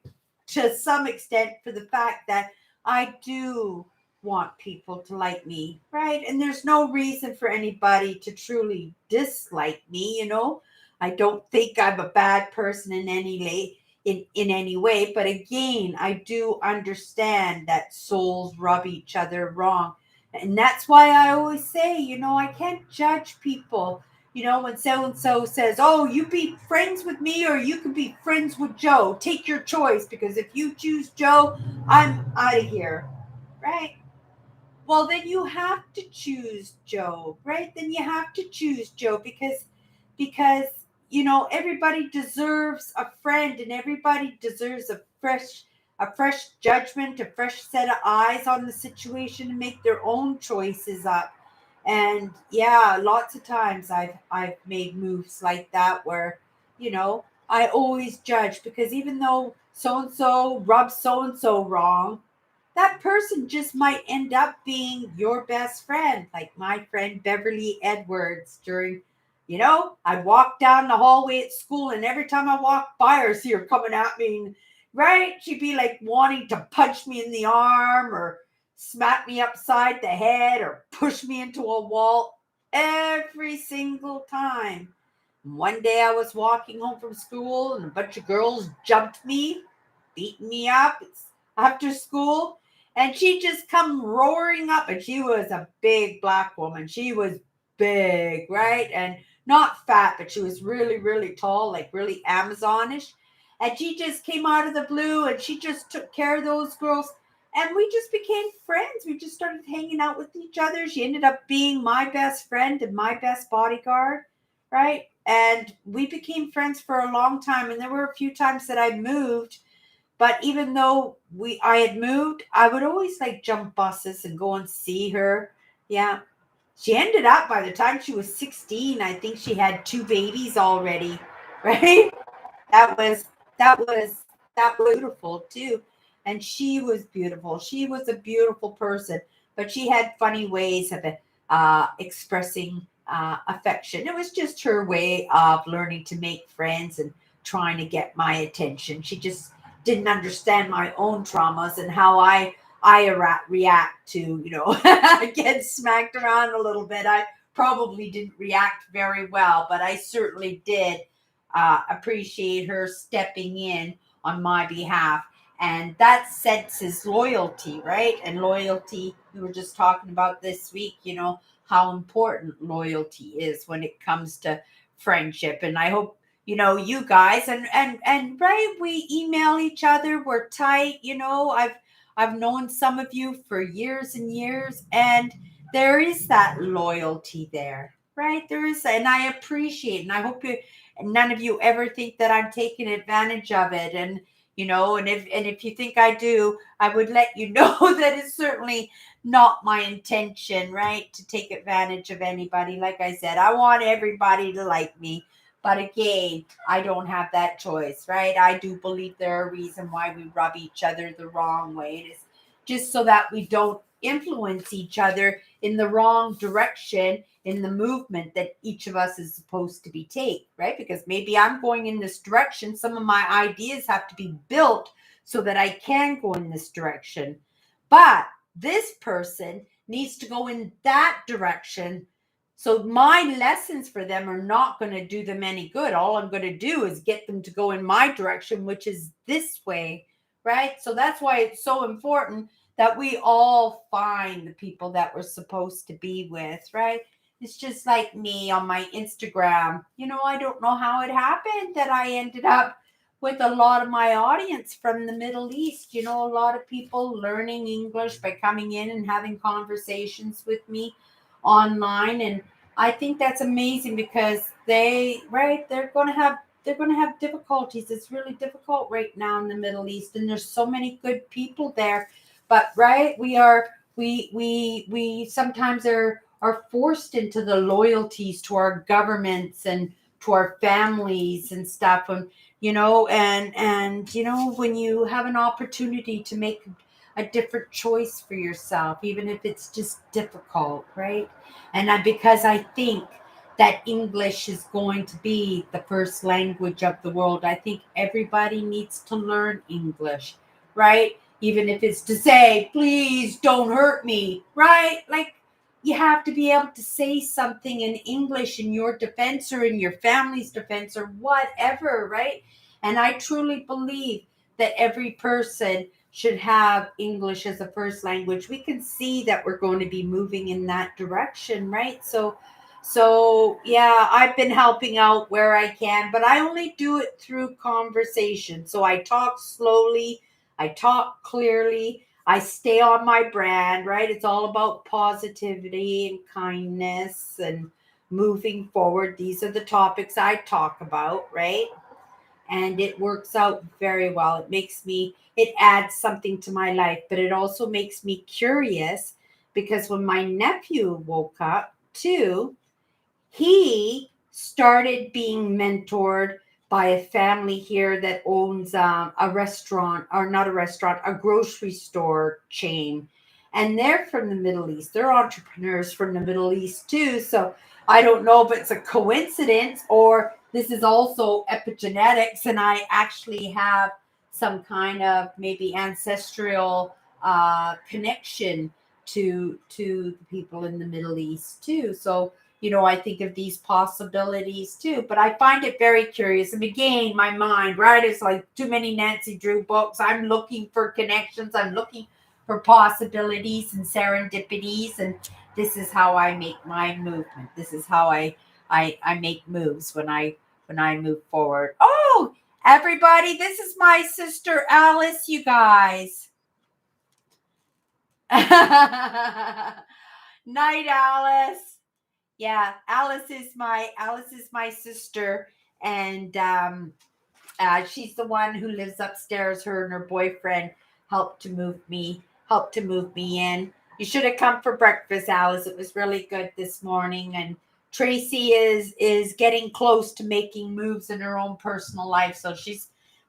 to some extent, for the fact that I do want people to like me, right? And there's no reason for anybody to truly dislike me. I don't think I'm a bad person in any way, but again, I do understand that souls rub each other wrong. And that's why I always say, I can't judge people. When so and so says, "Oh, you be friends with me or you can be friends with Joe. Take your choice, because if you choose Joe, I'm out of here." Right? Well, then you have to choose Joe, right? Then you have to choose Joe, because everybody deserves a friend, and everybody deserves a fresh judgment, a fresh set of eyes on the situation, and make their own choices up. And yeah, lots of times I've made moves like that where, I always judge, because even though so and so rubs so and so wrong, that person just might end up being your best friend. Like my friend Beverly Edwards, I'd walk down the hallway at school, and every time I walked by her, see her coming at me, and, right? She'd be like wanting to punch me in the arm, or smack me upside the head, or push me into a wall every single time. One day I was walking home from school, and a bunch of girls jumped me, beating me up after school. And she just come roaring up, and she was a big black woman. She was big, right? And not fat, but she was really, really tall, like really Amazonish. And she just came out of the blue and she just took care of those girls. And we just became friends. We just started hanging out with each other. She ended up being my best friend and my best bodyguard, right? And we became friends for a long time. And there were a few times that I moved, but even though I had moved, I would always like jump buses and go and see her. Yeah. She ended up, by the time she was 16, I think she had 2 babies already, right? That was that was that was beautiful too. And she was beautiful. She was a beautiful person, but she had funny ways of expressing affection. It was just her way of learning to make friends and trying to get my attention. She just didn't understand my own traumas and how react to, get smacked around a little bit. I probably didn't react very well, but I certainly did appreciate her stepping in on my behalf. And that senses loyalty, right? And loyalty, we were just talking about this week, how important loyalty is when it comes to friendship. And I hope, you guys and right, we email each other, we're tight, I've known some of you for years and years, and there is that loyalty there, right? There is, and I appreciate, and I hope none of you ever think that I'm taking advantage of it. And and if you think I do, I would let you know that it's certainly not my intention, right, to take advantage of anybody. Like I said, I want everybody to like me. But again, I don't have that choice, right? I do believe there are reasons why we rub each other the wrong way. It is just so that we don't influence each other in the wrong direction in the movement that each of us is supposed to be take, right? Because maybe I'm going in this direction. Some of my ideas have to be built so that I can go in this direction. But this person needs to go in that direction. So my lessons for them are not going to do them any good. All I'm going to do is get them to go in my direction, which is this way, right? So that's why it's so important that we all find the people that we're supposed to be with, right? It's just like me on my Instagram. I don't know how it happened that I ended up with a lot of my audience from the Middle East. A lot of people learning English by coming in and having conversations with me online. And I think that's amazing because they're going to have difficulties. It's really difficult right now in the Middle East, and there's so many good people there. But right, we sometimes are forced into the loyalties to our governments and to our families and stuff. And when you have an opportunity to make a different choice for yourself, even if it's just difficult, right? Because I think that English is going to be the first language of the world, I think everybody needs to learn English, right? Even if it's to say, please don't hurt me, right? Like, you have to be able to say something in English in your defense or in your family's defense or whatever, right? And I truly believe that every person should have English as a first language. We can see that we're going to be moving in that direction, right? So yeah, I've been helping out where I can, but I only do it through conversation. So I talk slowly, I talk clearly, I stay on my brand, right? It's all about positivity and kindness and moving forward. These are the topics I talk about, right? And it works out very well. It adds something to my life, but it also makes me curious because when my nephew woke up too, he started being mentored by a family here that owns a restaurant, or not a restaurant, a grocery store chain. And they're from the Middle East. They're entrepreneurs from the Middle East too. So I don't know if it's a coincidence or this is also epigenetics. And I actually have some kind of maybe ancestral connection to the people in the Middle East too. So I think of these possibilities too, but I find it very curious. And again, my mind, right, it's like too many Nancy Drew books. I'm looking for connections. I'm looking for possibilities and serendipities. And this is how I make my movement. This is how I make moves when I move forward. Oh, Everybody, this is my sister Alice, you guys. Night, Alice. Yeah, Alice is my sister, and she's the one who lives upstairs. Her and her boyfriend helped to move me in. You should have come for breakfast, Alice. It was really good this morning. And Tracy is getting close to making moves in her own personal life. So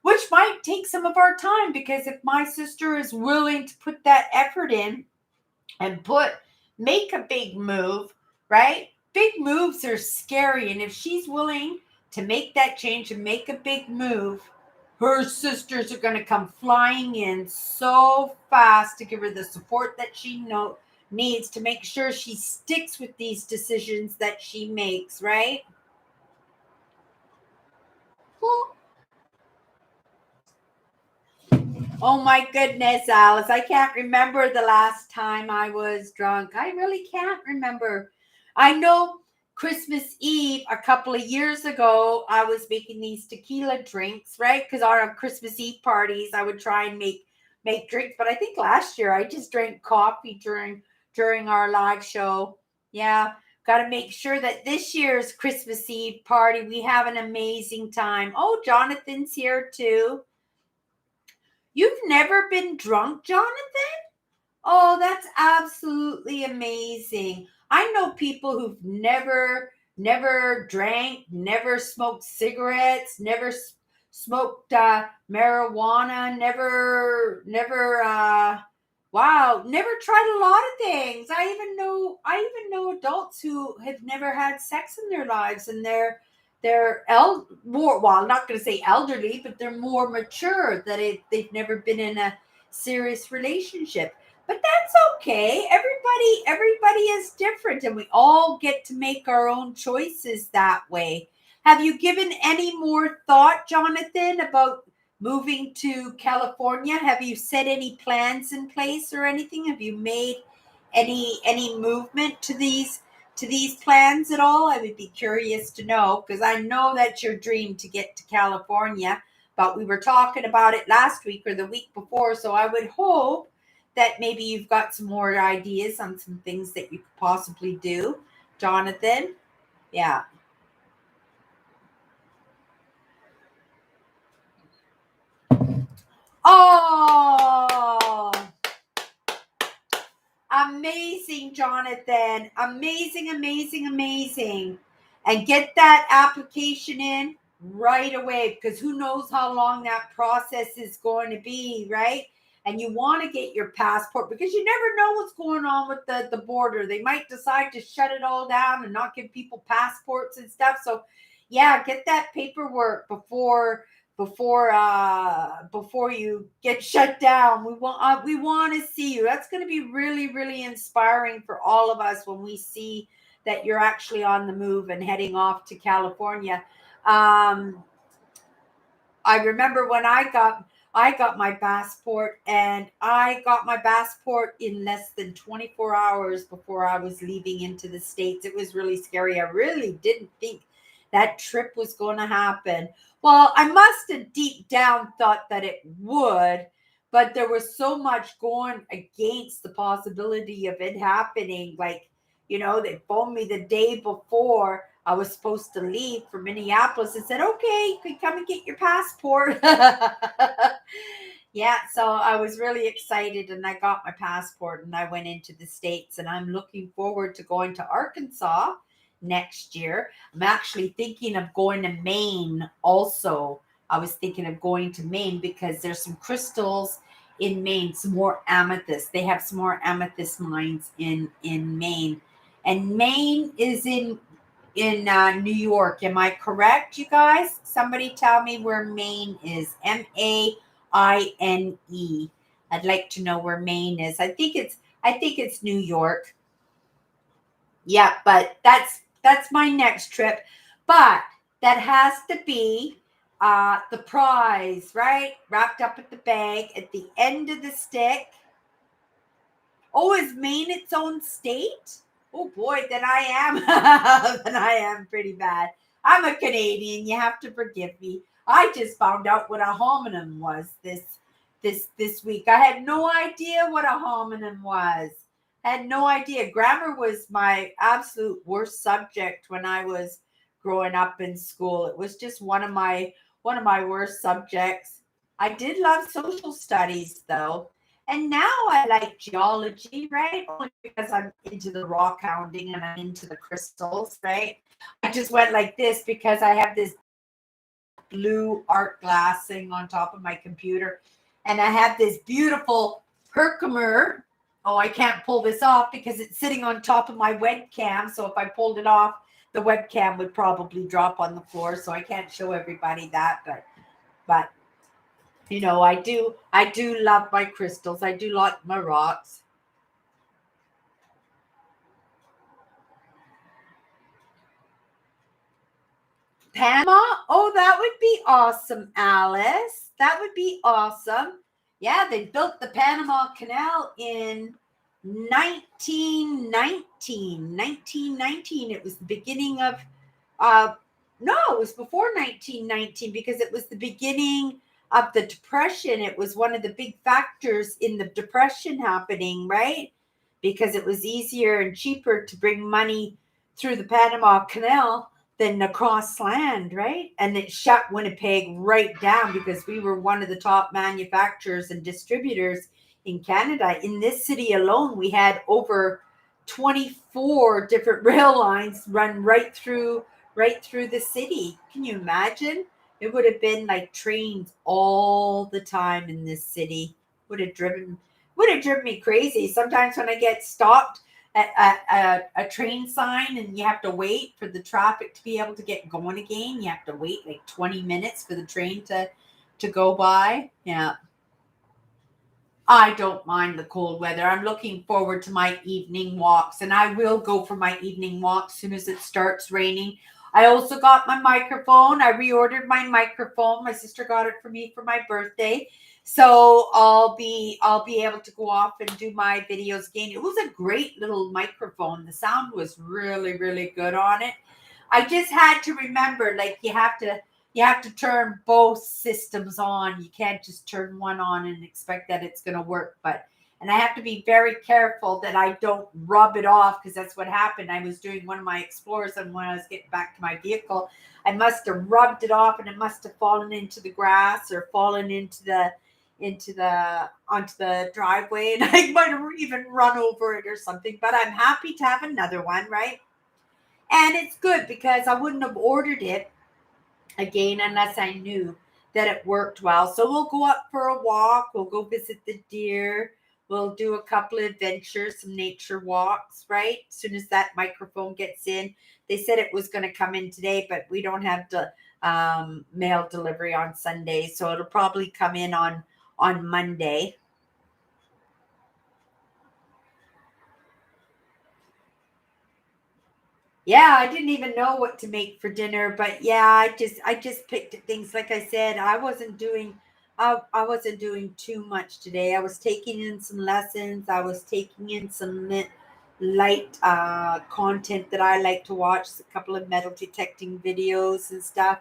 which might take some of our time, because if my sister is willing to put that effort in and make a big move, right? Big moves are scary. And if she's willing to make that change and make a big move, her sisters are going to come flying in so fast to give her the support that she needs to make sure she sticks with these decisions that she makes, right? Oh my goodness, Alice. I can't remember the last time I was drunk. I really can't remember. I know Christmas Eve a couple of years ago, I was making these tequila drinks, right? Because on Christmas Eve parties, I would try and make drinks. But I think last year I just drank coffee during our live show. Yeah. Got to make sure that this year's Christmas Eve party, we have an amazing time. Oh, Jonathan's here too. You've never been drunk, Jonathan? Oh, that's absolutely amazing. I know people who've never drank, never smoked cigarettes, never smoked marijuana, wow, never tried a lot of things. I even know adults who have never had sex in their lives, and they're more, well, I'm not going to say elderly, but they're more mature, that they've never been in a serious relationship. But that's okay. Everybody is different, and we all get to make our own choices that way. Have you given any more thought, Jonathan, about moving to California? Have you set any plans in place or anything? Have you made any movement to these plans at all? I would be curious to know, because I know that's your dream to get to California, but we were talking about it last week or the week before, so I would hope that maybe you've got some more ideas on some things that you could possibly do, Jonathan. Yeah. Oh, amazing, Jonathan. Amazing, amazing, amazing. And get that application in right away, because who knows how long that process is going to be, right? And you want to get your passport, because you never know what's going on with the border. They might decide to shut it all down and not give people passports and stuff. So yeah, get that paperwork before you get shut down. We want to see you. That's going to be really, really inspiring for all of us when we see that you're actually on the move and heading off to California. I remember when I got my passport, and I got my passport in less than 24 hours before I was leaving into the States. It was really scary. I really didn't think that trip was going to happen. Well, I must have deep down thought that it would, but there was so much going against the possibility of it happening. Like, they phoned me the day before I was supposed to leave for Minneapolis and said, okay, you can come and get your passport. Yeah, so I was really excited, and I got my passport, and I went into the States, and I'm looking forward to going to Arkansas next year. I'm actually thinking of going to Maine also. I was thinking of going to Maine because there's some crystals in Maine, some more amethyst. They have some more amethyst mines in Maine. And Maine is in New York. Am I correct, you guys? Somebody tell me where Maine is. Maine. I'd like to know where Maine is. I think it's New York. Yeah, but that's my next trip. But that has to be the prize, right? Wrapped up at the bag at the end of the stick. Oh, is Maine its own state? Oh boy, then I am pretty bad. I'm a Canadian. You have to forgive me. I just found out what a homonym was this week. I had no idea what a homonym was. I had no idea. Grammar was my absolute worst subject when I was growing up in school. It was just one of my worst subjects. I did love social studies though. And now I like geology, right? Only because I'm into the rock hounding and I'm into the crystals, right? I just went like this because I have this blue art glassing on top of my computer. And I have this beautiful Herkimer. Oh, I can't pull this off because it's sitting on top of my webcam. So if I pulled it off, the webcam would probably drop on the floor. So I can't show everybody that. But I do love my crystals. I do like my rocks. Panama? Oh, that would be awesome, Alice. That would be awesome. Yeah, they built the Panama Canal in 1919. 1919. It was the beginning of no, it was before 1919 because it was the beginning of the Depression. It was one of the big factors in the Depression happening, right? Because it was easier and cheaper to bring money through the Panama Canal than across land, right? And it shut Winnipeg right down because we were one of the top manufacturers and distributors in Canada. In this city alone, we had over 24 different rail lines run right through the city. Can you imagine? It would have been like trains all the time in this city. Would have driven me crazy. Sometimes when I get stopped at a train sign and you have to wait for the traffic to be able to get going again, you have to wait like 20 minutes for the train to go by. Yeah. I don't mind the cold weather. I'm looking forward to my evening walks, and I will go for my evening walk as soon as it starts raining. I also got my microphone. I reordered my microphone. My sister got it for me for my birthday. So I'll be able to go off and do my videos again. It was a great little microphone. The sound was really, really good on it. I just had to remember, like you have to turn both systems on. You can't just turn one on and expect that it's going to work. And I have to be very careful that I don't rub it off because that's what happened. I was doing one of my explorers, and when I was getting back to my vehicle, I must have rubbed it off, and it must have fallen into the grass or fallen onto the driveway, and I might have even run over it or something. But I'm happy to have another one, right? And it's good because I wouldn't have ordered it again unless I knew that it worked well. So we'll go up for a walk. We'll go visit the deer. We'll do a couple of adventures, some nature walks, right? As soon as that microphone gets in. They said it was going to come in today, but we don't have the mail delivery on Sunday. So it'll probably come in on Monday. Yeah, I didn't even know what to make for dinner, but yeah, I just picked at things. Like I said, I wasn't doing too much today. I was taking in some lessons. I was taking in some light content that I like to watch, a couple of metal detecting videos and stuff.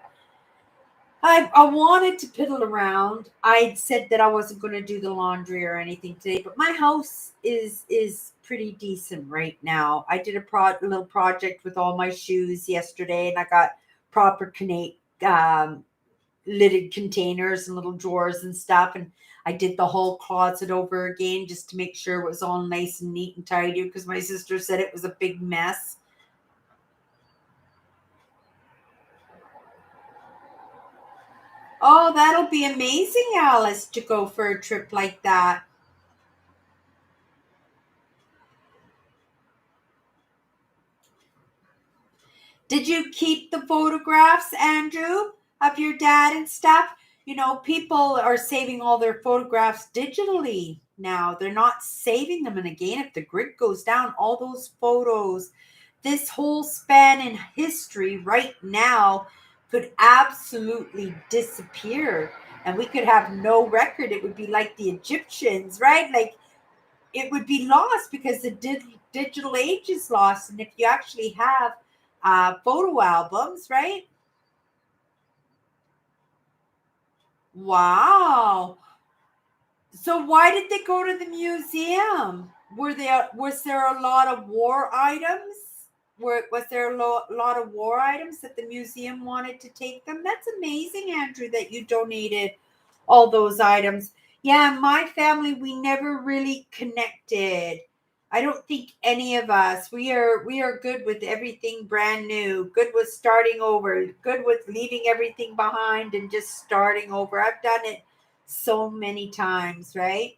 I wanted to piddle around. I said that I wasn't going to do the laundry or anything today, but my house is pretty decent right now. I did a little project with all my shoes yesterday, and I got proper lidded containers and little drawers and stuff. And I did the whole closet over again just to make sure it was all nice and neat and tidy because my sister said it was a big mess. Oh, that'll be amazing, Alice, to go for a trip like that. Did you keep the photographs, Andrew, of your dad and stuff? People are saving all their photographs digitally now. They're not saving them. And again, if the grid goes down, all those photos, this whole span in history right now could absolutely disappear. And we could have no record. It would be like the Egyptians, right? Like it would be lost because the digital age is lost. And if you actually have photo albums, right? Wow. So why did they go to the museum? Was there a lot of war items? Was there lot of war items that the museum wanted to take them? That's amazing, Andrew, that you donated all those items. Yeah, my family, we never really connected. I don't think any of us. We are good with everything brand new. Good with starting over. Good with leaving everything behind and just starting over. I've done it so many times, right?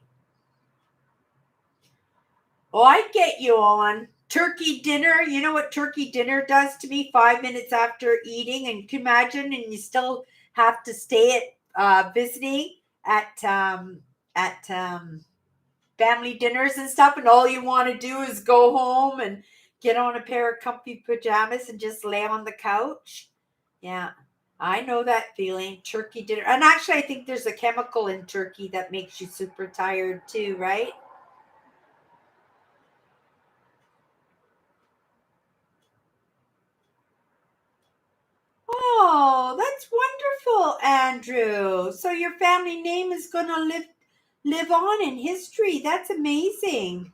Oh, I get you on. Turkey dinner, you know what turkey dinner does to me 5 minutes after eating? And you can imagine, and you still have to stay at visiting at family dinners and stuff, and all you want to do is go home and get on a pair of comfy pajamas and just lay on the couch. Yeah, I know that feeling. Turkey dinner. And actually, I think there's a chemical in turkey that makes you super tired too, right? Oh, that's wonderful, Andrew. So your family name is going to live on in history. That's amazing.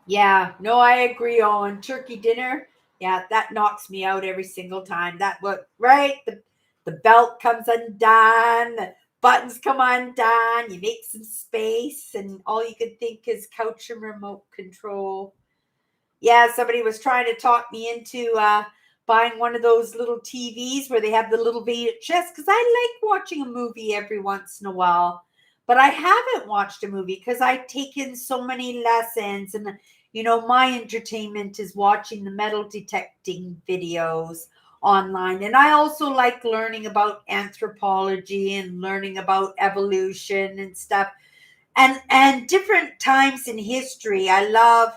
Yeah, no, I agree on turkey dinner. Yeah, that knocks me out every single time. That what right? The belt comes undone, the buttons come undone, you make some space, and all you can think is couch and remote control. Yeah, somebody was trying to talk me into buying one of those little TVs where they have the little VHS because I like watching a movie every once in a while. But I haven't watched a movie because I've taken so many lessons. And, my entertainment is watching the metal detecting videos online. And I also like learning about anthropology and learning about evolution and stuff and different times in history. I love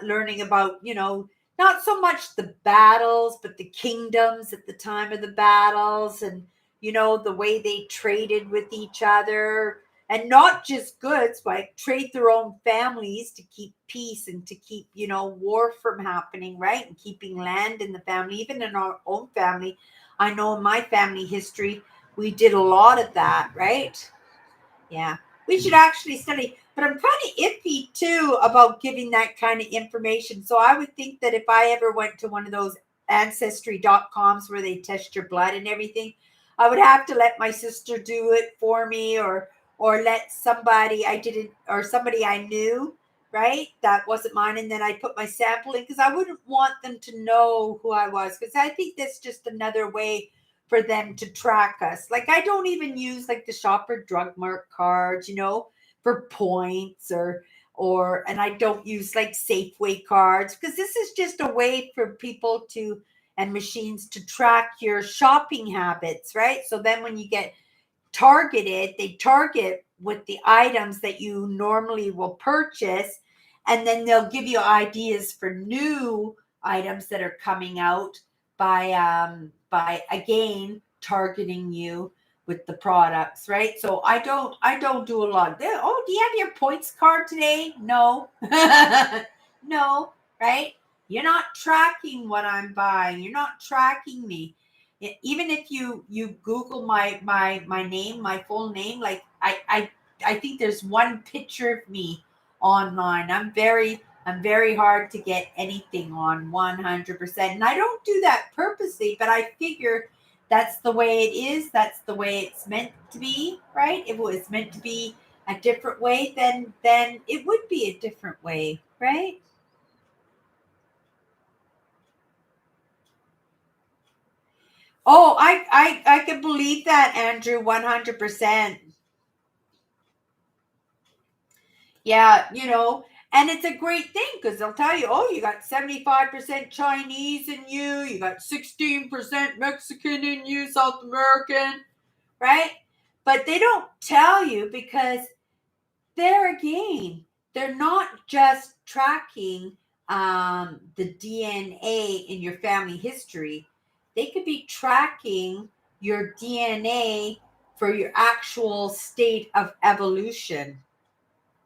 learning about not so much the battles but the kingdoms at the time of the battles, and the way they traded with each other, and not just goods, like trade their own families to keep peace and to keep war from happening, right, and keeping land in the family, even in our own family. I know in my family history we did a lot of that, right? Yeah, we should actually study. But I'm kind of iffy too about giving that kind of information. So I would think that if I ever went to one of those ancestry.coms where they test your blood and everything, I would have to let my sister do it for me, or let somebody I didn't or somebody I knew, right? That wasn't mine, and then I put my sample in because I wouldn't want them to know who I was, because I think that's just another way for them to track us. Like I don't even use like the shopper drug mart cards, for points, or and I don't use like Safeway cards because this is just a way for people to and machines to track your shopping habits, right? So then when you get targeted, they target with the items that you normally will purchase, and then they'll give you ideas for new items that are coming out by again targeting you with the products, right? So I don't do a lot of that. Oh, do you have your points card today? No. No, right? You're not tracking what I'm buying. You're not tracking me. Even if you Google my name, my full name, like I think there's one picture of me online. I'm very hard to get anything on 100%. And I don't do that purposely, but I figure that's the way it is. That's the way it's meant to be, right? If it was meant to be a different way, then it would be a different way, right? Oh, I can believe that, Andrew, 100%. Yeah, and it's a great thing because they'll tell you, oh, you got 75% Chinese in you, you got 16% Mexican in you, South American, right? But they don't tell you because there again, they're not just tracking the DNA in your family history. They could be tracking your DNA for your actual state of evolution,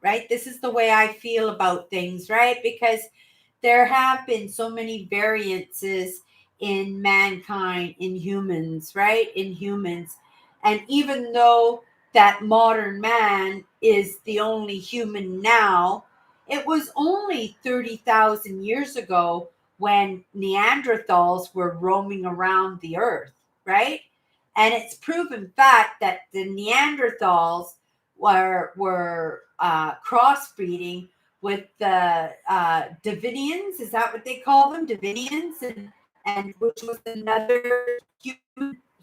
right? This is the way I feel about things, right? Because there have been so many variances in mankind, in humans, right? In humans. And even though that modern man is the only human now, it was only 30,000 years ago when Neanderthals were roaming around the earth, right? And it's proven fact that the Neanderthals were crossbreeding with the Davinians. Is that what they call them? Davinians, and which was another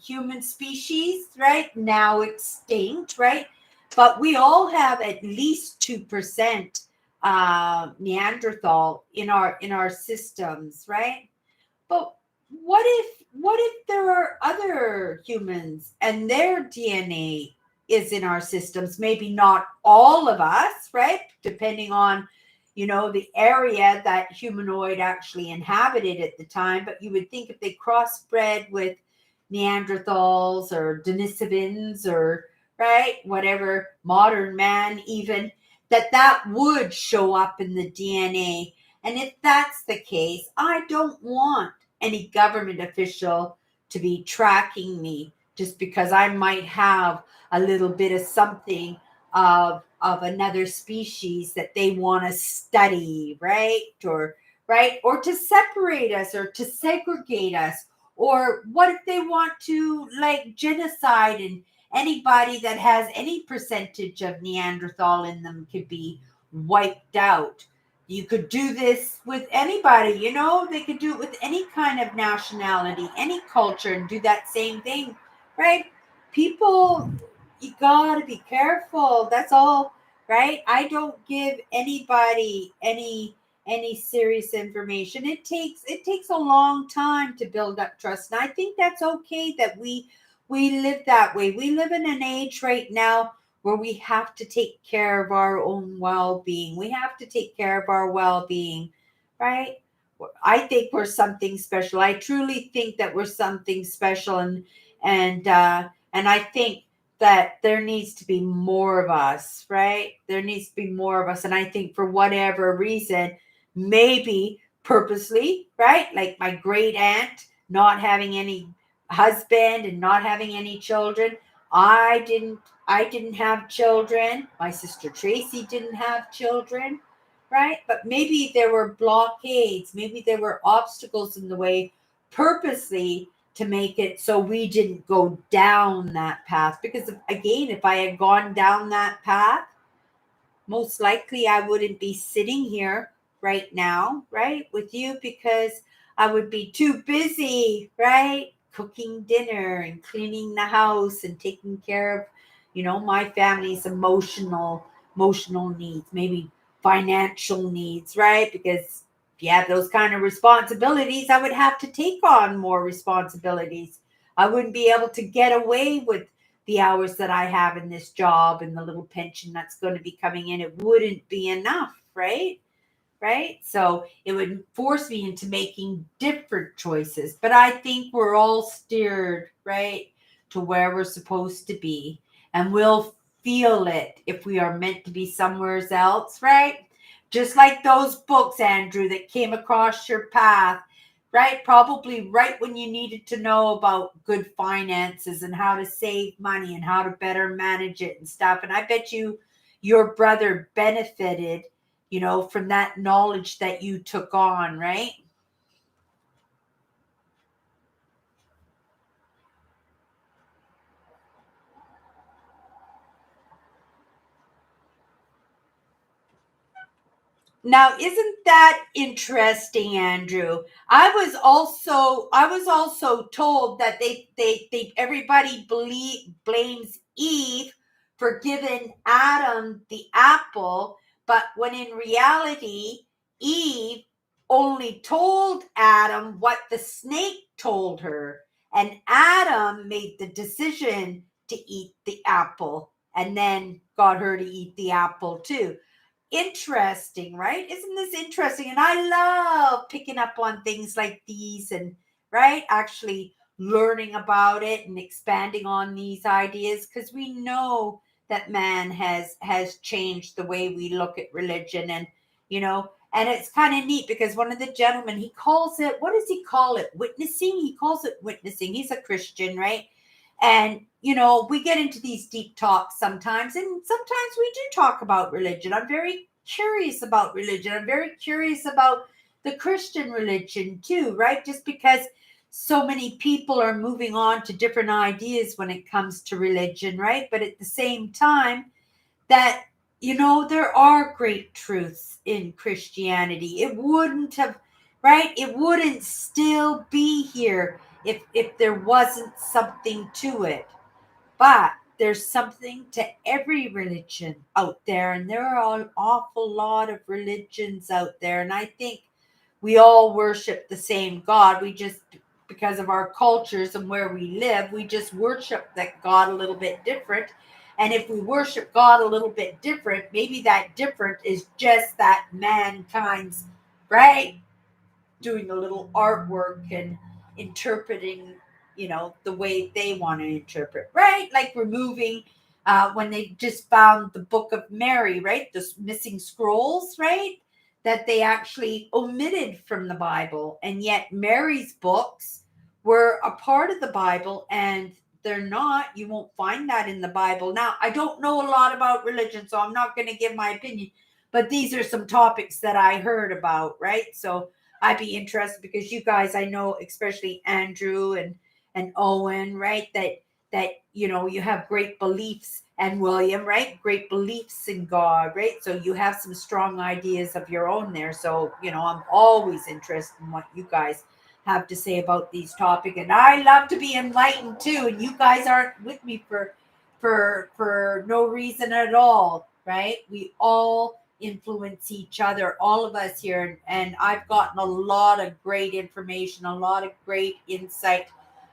human species, right? Now extinct, right? But we all have at least 2% Neanderthal in our systems, right? But what if there are other humans and their DNA is in our systems? Maybe not all of us, right? Depending on, the area that humanoid actually inhabited at the time. But you would think if they crossbred with Neanderthals or Denisovans or, right, whatever, modern man even, that would show up in the DNA. And if that's the case, I don't want any government official to be tracking me just because I might have a little bit of something of another species that they want to study, right? Or to separate us or to segregate us. Or what if they want to like genocide, and anybody that has any percentage of Neanderthal in them could be wiped out? You could do this with anybody, they could do it with any kind of nationality, any culture, and do that same thing, right? People, you gotta be careful. That's all, right? I don't give anybody any serious information. It takes a long time to build up trust. And I think that's okay that we live that way. We live in an age right now where we have to take care of our own well-being. We have to take care of our well-being, right? I think we're something special. I truly think that we're something special, and I think that there needs to be more of us, right? There needs to be more of us, and I think for whatever reason, maybe purposely, right? Like my great aunt not having any husband and not having any children. I didn't have children. My sister Tracy didn't have children, right? But maybe there were blockades, maybe there were obstacles in the way purposely to make it so we didn't go down that path. Because again, if I had gone down that path, most likely I wouldn't be sitting here right now, right, with you, because I would be too busy, right, cooking dinner and cleaning the house and taking care of, my family's emotional needs, maybe financial needs, right? Because if you have those kind of responsibilities, I would have to take on more responsibilities. I wouldn't be able to get away with the hours that I have in this job and the little pension that's going to be coming in. It wouldn't be enough, right? Right? So it would force me into making different choices. But I think we're all steered, right, to where we're supposed to be. And we'll feel it if we are meant to be somewhere else, right? Just like those books, Andrew, that came across your path, right? Probably right when you needed to know about good finances and how to save money and how to better manage it and stuff. And I bet your brother benefited, from that knowledge that you took on, right? Now, isn't that interesting, Andrew? I was also told that they everybody blames Eve for giving Adam the apple, but when in reality, Eve only told Adam what the snake told her, and Adam made the decision to eat the apple, and then got her to eat the apple too. Interesting, right? Isn't this interesting? And I love picking up on things like these, and right, actually learning about it and expanding on these ideas, because we know that man has changed the way we look at religion. And And it's kind of neat because one of the gentlemen, he calls it, what does he call it? Witnessing? He calls it witnessing. He's a Christian, right? And, we get into these deep talks sometimes, and sometimes we do talk about religion. I'm very curious about religion. I'm very curious about the Christian religion too, right? Just because so many people are moving on to different ideas when it comes to religion, right? But at the same time, that there are great truths in Christianity. It wouldn't have, right? It wouldn't still be here if there wasn't something to it. But there's something to every religion out there, and there are an awful lot of religions out there, and I think we all worship the same God. We just, because of our cultures and where we live, we just worship that God a little bit different. And if we worship God a little bit different, maybe that different is just that mankind's, right, doing a little artwork and interpreting, the way they want to interpret, right? Like removing, when they just found the book of Mary, right? The missing scrolls, right? That they actually omitted from the Bible. And yet Mary's books were a part of the Bible, and they're not. You won't find that in the Bible. Now, I don't know a lot about religion, so I'm not going to give my opinion, but these are some topics that I heard about, right? So I'd be interested because you guys, I know, especially Andrew and Owen, right? That you have great beliefs, and William, right? Great beliefs in God, right? So you have some strong ideas of your own there. So I'm always interested in what you guys have to say about these topics, and I love to be enlightened too. And you guys aren't with me for no reason at all, right? We all influence each other, all of us here, and I've gotten a lot of great information, a lot of great insight,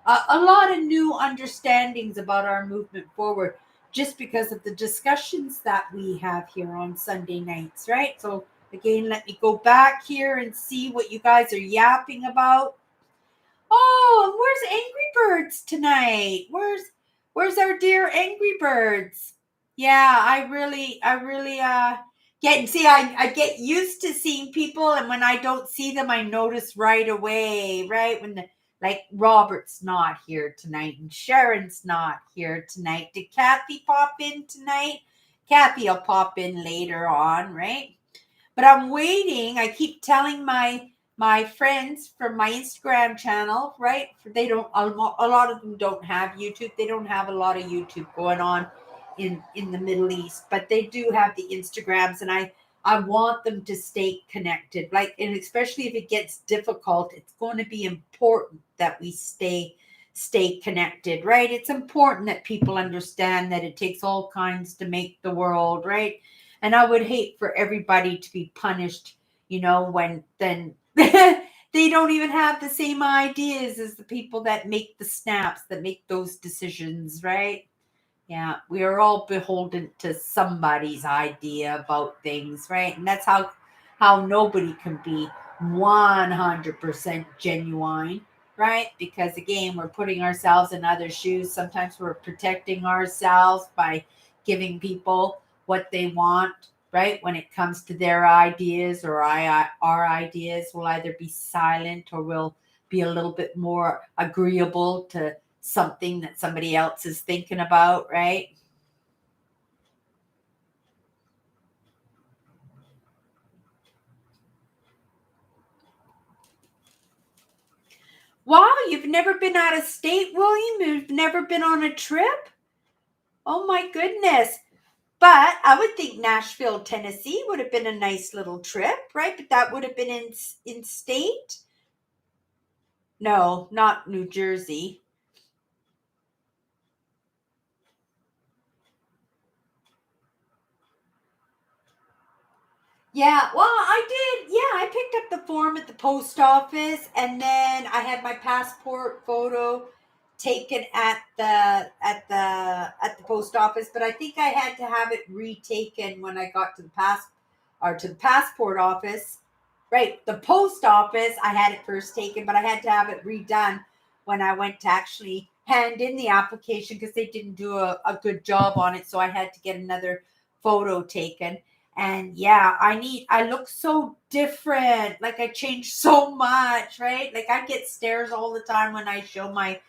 a lot of new understandings about our movement forward, just because of the discussions that we have here on Sunday nights, right? So again, let me go back here and see what you guys are yapping about. Oh, and where's Angry Birds tonight? Where's our dear Angry Birds? Yeah, I really I get used to seeing people, and when I don't see them, I notice right away, right? When like Robert's not here tonight and Sharon's not here tonight. Did Kathy pop in tonight? Kathy will pop in later on, right? But I'm waiting. I keep telling my friends from my Instagram channel, right? They don't, a lot of them don't have YouTube. They don't have a lot of YouTube going on in the Middle East, but they do have the Instagrams, and I want them to stay connected. Like, and especially if it gets difficult, it's going to be important that we stay connected, right? It's important that people understand that it takes all kinds to make the world, right? And I would hate for everybody to be punished, when then they don't even have the same ideas as the people that make the snaps, that make those decisions, right? Yeah, we are all beholden to somebody's idea about things, right? And that's how nobody can be 100% genuine, right? Because again, we're putting ourselves in other shoes. Sometimes we're protecting ourselves by giving people what they want, right? When it comes to their ideas, or our ideas, will either be silent or will be a little bit more agreeable to something that somebody else is thinking about, right? Wow, you've never been out of state, William? You've never been on a trip? Oh my goodness. But I would think Nashville, Tennessee would have been a nice little trip, right? But that would have been in state? No, not New Jersey. Yeah, well, I did. Yeah, I picked up the form at the post office, and then I had my passport photo taken at the post office. But I think I had to have it retaken when I got to the passport office. Right, the post office, I had it first taken, but I had to have it redone when I went to actually hand in the application because they didn't do a good job on it. So I had to get another photo taken. And yeah, I look so different. Like I changed so much, right? Like I get stares all the time when I show my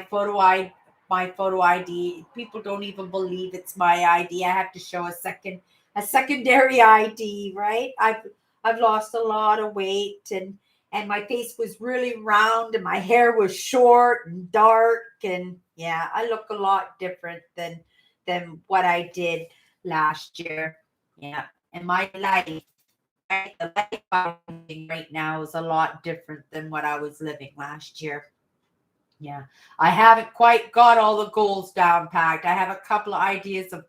photo ID. People don't even believe it's my ID. I have to show a secondary ID, right? I've lost a lot of weight, and my face was really round and my hair was short and dark, and yeah, I look a lot different than what I did last year. Yeah. And my life, right? The life I'm living right now is a lot different than what I was living last year. Yeah. I haven't quite got all the goals down packed. I have a couple of ideas of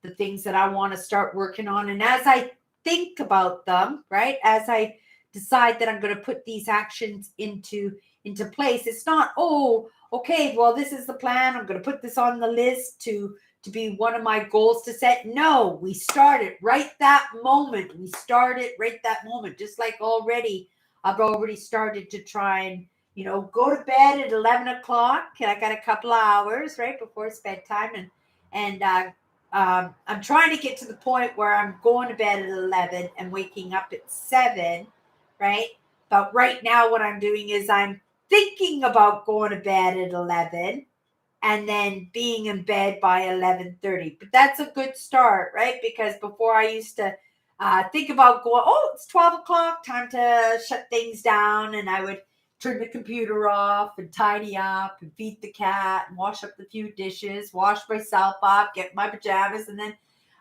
the things that I want to start working on. And as I think about them, right? As I decide that I'm going to put these actions into place, it's not, oh, okay, well, this is the plan. I'm going to put this on the list to be one of my goals to set. No, we started right that moment. We started right that moment. Just like I've already started to try and go to bed at 11 o'clock. And I got a couple of hours right before it's bedtime, and I'm trying to get to the point where I'm going to bed at 11 and waking up at 7, right? But right now, what I'm doing is I'm thinking about going to bed at 11 and then being in bed by 11:30. But that's a good start, right? Because before I used to think about going, oh, it's 12 o'clock, time to shut things down. And I would turn the computer off and tidy up and feed the cat and wash up the few dishes, wash myself up, get my pajamas, and then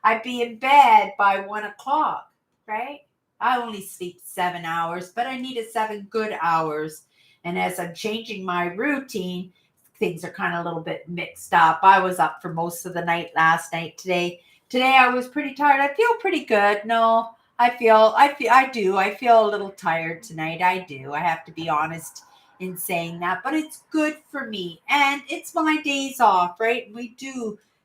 I'd be in bed by 1 o'clock, right? I only sleep 7 hours, but I needed 7 good hours. And as I'm changing my routine, things are kind of a little bit mixed up. I was up for most of the night last night. Today I was pretty tired. I feel pretty good. No, I feel a little tired tonight. I do. I have to be honest in saying that, but it's good for me and it's my days off, right?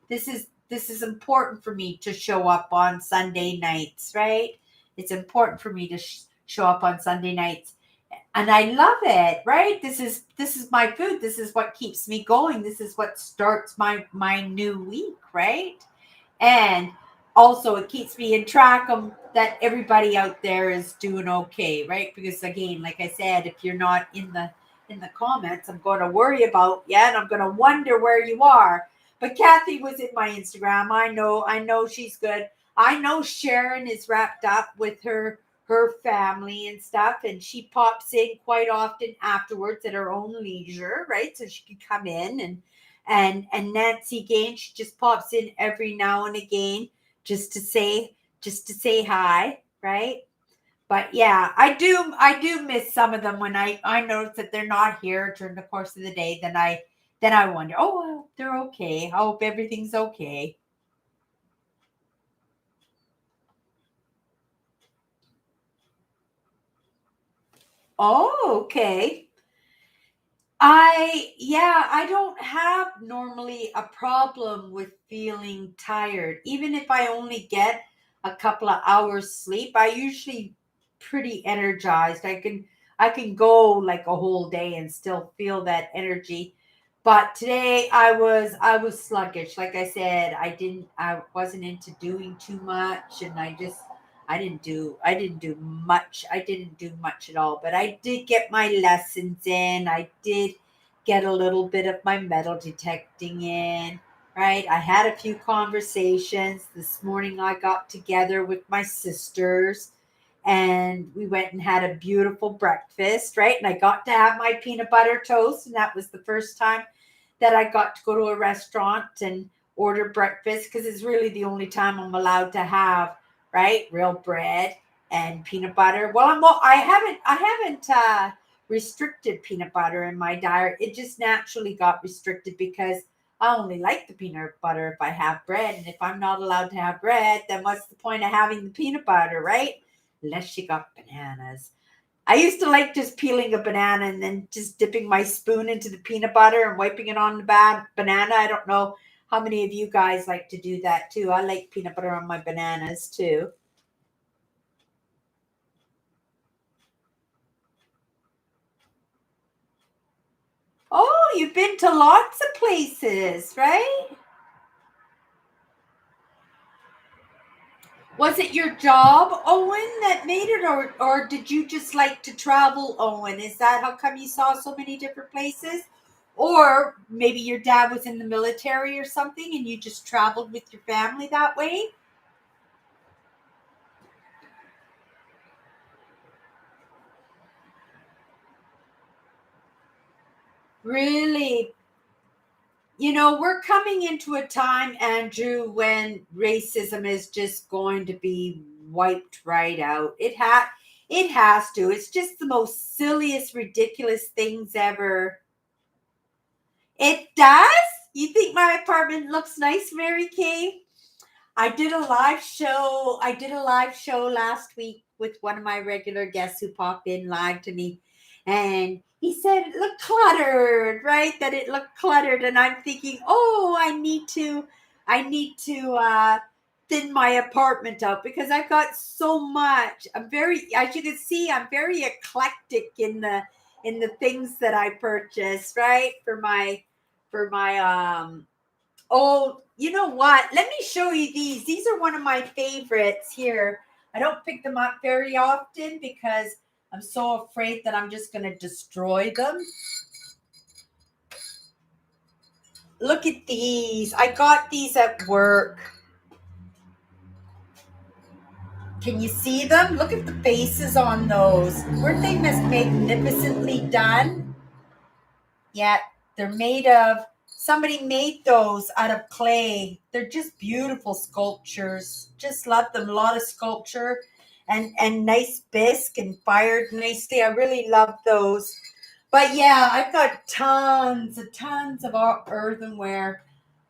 This is important for me to show up on Sunday nights, right? It's important for me to show up on Sunday nights, and I love it, right? This is my food. This is what keeps me going. This is what starts my new week, right? And also it keeps me in track of that everybody out there is doing okay, right? Because again, like I said, if you're not in the comments, I'm going to worry about you and I'm going to wonder where you are. But Kathy was in my Instagram. I know she's good. I know Sharon is wrapped up with her family and stuff, and she pops in quite often afterwards at her own leisure, right? So she can come in, and Nancy Gaines, she just pops in every now and again just to say hi, right? But yeah, I do miss some of them when I notice that they're not here during the course of the day. Then I wonder, oh well, they're okay. I hope everything's okay. Oh, okay. I don't have normally a problem with feeling tired. Even if I only get a couple of hours sleep, I usually pretty energized. I can go like a whole day and still feel that energy. But today I was sluggish. Like I said, I wasn't into doing too much, and I didn't do much. I didn't do much at all, but I did get my lessons in. I did get a little bit of my metal detecting in, right? I had a few conversations. This morning I got together with my sisters and we went and had a beautiful breakfast, right? And I got to have my peanut butter toast, and that was the first time that I got to go to a restaurant and order breakfast, because it's really the only time I'm allowed to have, right, real bread and peanut butter. Well, I haven't restricted peanut butter in my diet. It just naturally got restricted because I only like the peanut butter if I have bread, and if I'm not allowed to have bread, then what's the point of having the peanut butter, right? Unless you got bananas. I used to like just peeling a banana and then just dipping my spoon into the peanut butter and wiping it on the bad banana. I don't know how many of you guys like to do that too. I like peanut butter on my bananas too. Oh, you've been to lots of places, right? Was it your job, Owen, that made it, or did you just like to travel, Owen? Is that how come you saw so many different places? Or maybe your dad was in the military or something and you just traveled with your family that way? Really? You know, we're coming into a time, Andrew, when racism is just going to be wiped right out. It has to. It's just the most silliest, ridiculous things ever. It does? You think my apartment looks nice, Mary Kay? I did a live show. I did a live show last week with one of my regular guests who popped in live to me. And he said it looked cluttered, right? That it looked cluttered. And I'm thinking, oh, I need to thin my apartment out because I've got so much. I'm very, as you can see, I'm very eclectic in the things that I purchase, right? For my Oh, you know what? Let me show you these. These are one of my favorites here. I don't pick them up very often because I'm so afraid that I'm just going to destroy them. Look at these. I got these at work. Can you see them? Look at the faces on those. Weren't they magnificently done? Yeah, they're made of, somebody made those out of clay. They're just beautiful sculptures. Just love them. A lot of sculpture and nice bisque and fired nicely. I really love those. But yeah, I've got tons of earthenware,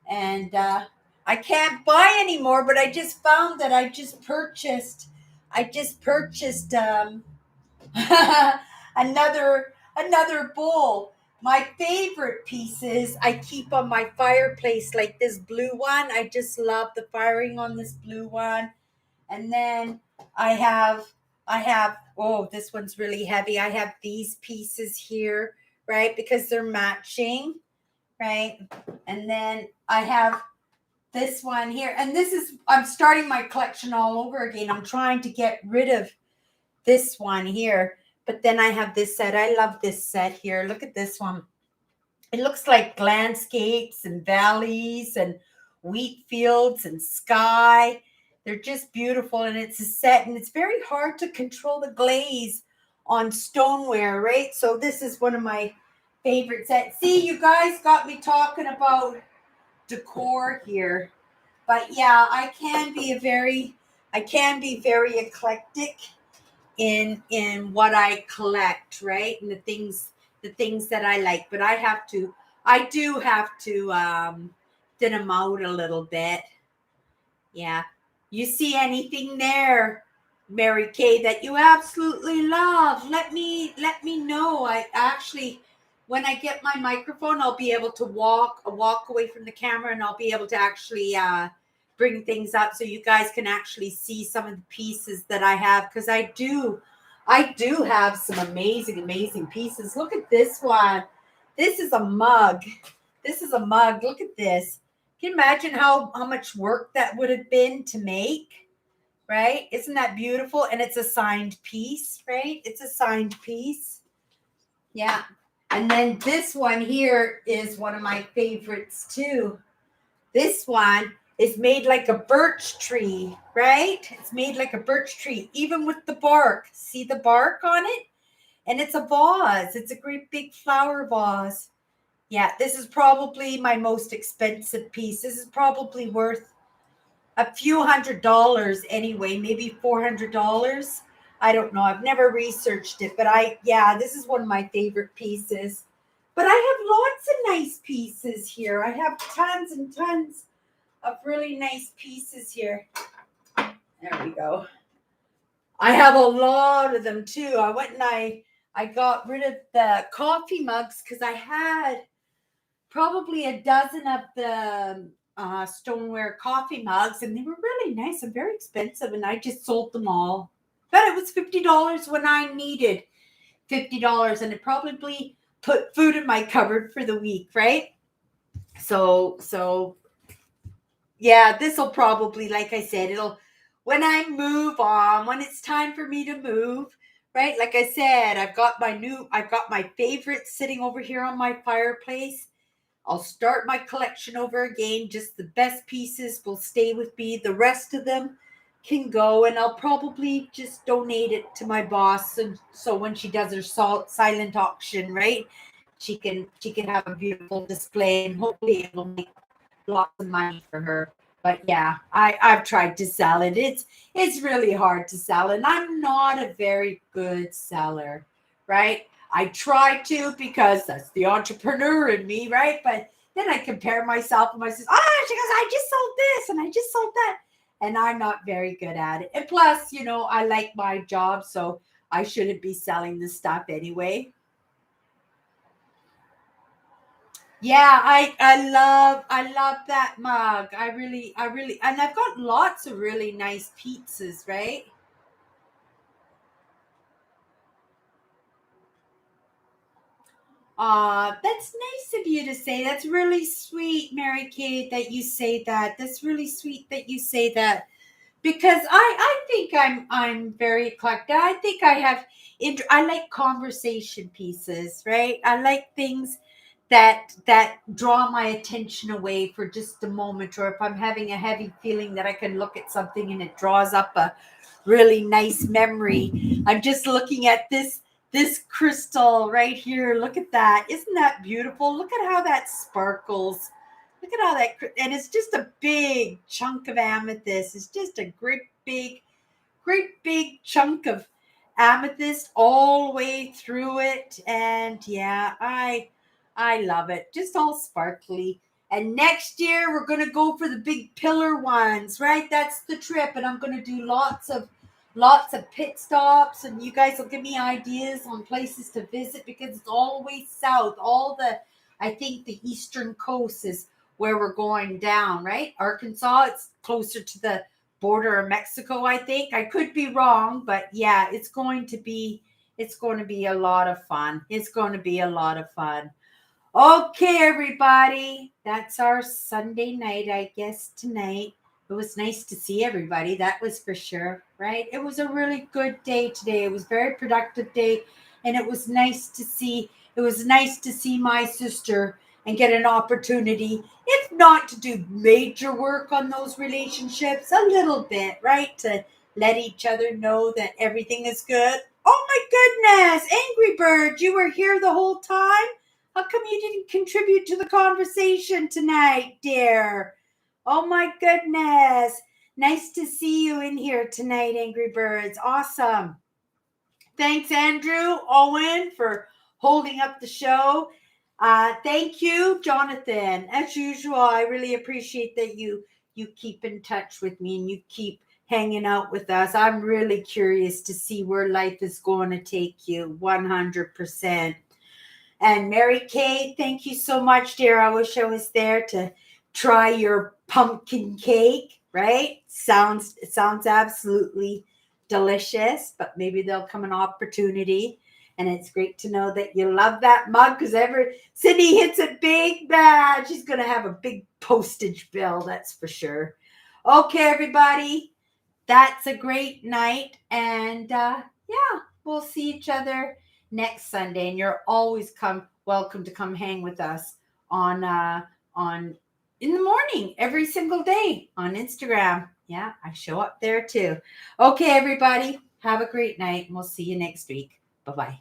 and I can't buy anymore. But I just found that I just purchased another bowl. My favorite pieces I keep on my fireplace, like this blue one. I just love the firing on this blue one. And then I have oh, this one's really heavy. I have these pieces here, right? Because they're matching, right? And then I have this one here. And this is, I'm starting my collection all over again. I'm trying to get rid of this one here. But then I have this set. I love this set here. Look at this one. It looks like landscapes and valleys and wheat fields and sky. They're just beautiful. And it's a set, and it's very hard to control the glaze on stoneware, right? So this is one of my favorite sets. See, you guys got me talking about decor here. But yeah, I can be very eclectic in what I collect, right? And the things that I like. But I do have to thin them out a little bit. Yeah. You see anything there, Mary Kay, that you absolutely love? Let me know. I actually, when I get my microphone, I'll be able to walk away from the camera, and I'll be able to actually bring things up so you guys can actually see some of the pieces that I have, because I do have some amazing pieces. Look at this one. This is a mug. This is a mug. Look at this. Can you imagine how much work that would have been to make? Right? Isn't that beautiful? And it's a signed piece, right? It's a signed piece. Yeah. And then this one here is one of my favorites too. This one is made like a birch tree, right? It's made like a birch tree, even with the bark. See the bark on it? And it's a vase. It's a great big flower vase. Yeah, this is probably my most expensive piece. This is probably worth a few $100s anyway, maybe $400. I don't know. I've never researched it, but this is one of my favorite pieces. But I have lots of nice pieces here. I have tons and tons of really nice pieces here. There we go. I have a lot of them too. I went and I got rid of the coffee mugs because I had probably a dozen of the stoneware coffee mugs, and they were really nice and very expensive, and I just sold them all. But it was $50 when I needed $50, and it probably put food in my cupboard for the week, right? So yeah, this will probably, like I said, when I move on, when it's time for me to move, right? Like I said, I've got my favorites sitting over here on my fireplace. I'll start my collection over again. Just the best pieces will stay with me. The rest of them can go, and I'll probably just donate it to my boss. And so when she does her silent auction, right, she can have a beautiful display, and hopefully it'll make lots of money for her. But yeah, I've tried to sell it. It's really hard to sell, and I'm not a very good seller, right? I try to because that's the entrepreneur in me, right? But then I compare myself and myself. She goes, I just sold this and I just sold that, and I'm not very good at it. And plus, I like my job, so I shouldn't be selling this stuff anyway. Yeah, I love that mug. I really, and I've got lots of really nice pizzas, right? That's nice of you to say. That's really sweet, Mary Kate, that you say that. That's really sweet that you say that. Because I think I'm very eclectic. I think I like conversation pieces, right? I like things that draw my attention away for just a moment, or if I'm having a heavy feeling, that I can look at something and it draws up a really nice memory. I'm just looking at this crystal right here. Look at that. Isn't that beautiful? Look at how that sparkles. Look at how that, and it's just a big chunk of amethyst. It's just a great big chunk of amethyst all the way through it. And yeah, I love it. Just all sparkly. And next year we're gonna go for the big pillar ones, right? That's the trip. And I'm gonna do lots of pit stops, and you guys will give me ideas on places to visit because it's all the way south. I think the eastern coast is where we're going down, right? Arkansas, it's closer to the border of Mexico, I think. I could be wrong, but yeah, it's going to be a lot of fun. It's going to be a lot of fun. Okay, everybody. That's our Sunday night, I guess, tonight. It was nice to see everybody. That was for sure, right? It was a really good day today. It was a very productive day, and it was nice to see my sister and get an opportunity, if not to do major work on those relationships, a little bit, right? To let each other know that everything is good. Oh my goodness, Angry Bird, you were here the whole time? How come you didn't contribute to the conversation tonight, dear? Oh my goodness. Nice to see you in here tonight, Angry Birds. Awesome. Thanks, Andrew Owen, for holding up the show. Thank you, Jonathan. As usual, I really appreciate that you keep in touch with me and you keep hanging out with us. I'm really curious to see where life is going to take you. 100%. And Mary Kay, thank you so much, dear. I wish I was there to try your pumpkin cake, right? It sounds absolutely delicious, but maybe there'll come an opportunity. And it's great to know that you love that mug, because ever Sydney hits it big, man, she's gonna have a big postage bill, that's for sure. Okay, everybody. That's a great night. And yeah, we'll see each other next Sunday. And you're always welcome to come hang with us on in the morning every single day on Instagram. Yeah, I show up there too. Okay, everybody, have a great night, and we'll see you next week. Bye-bye.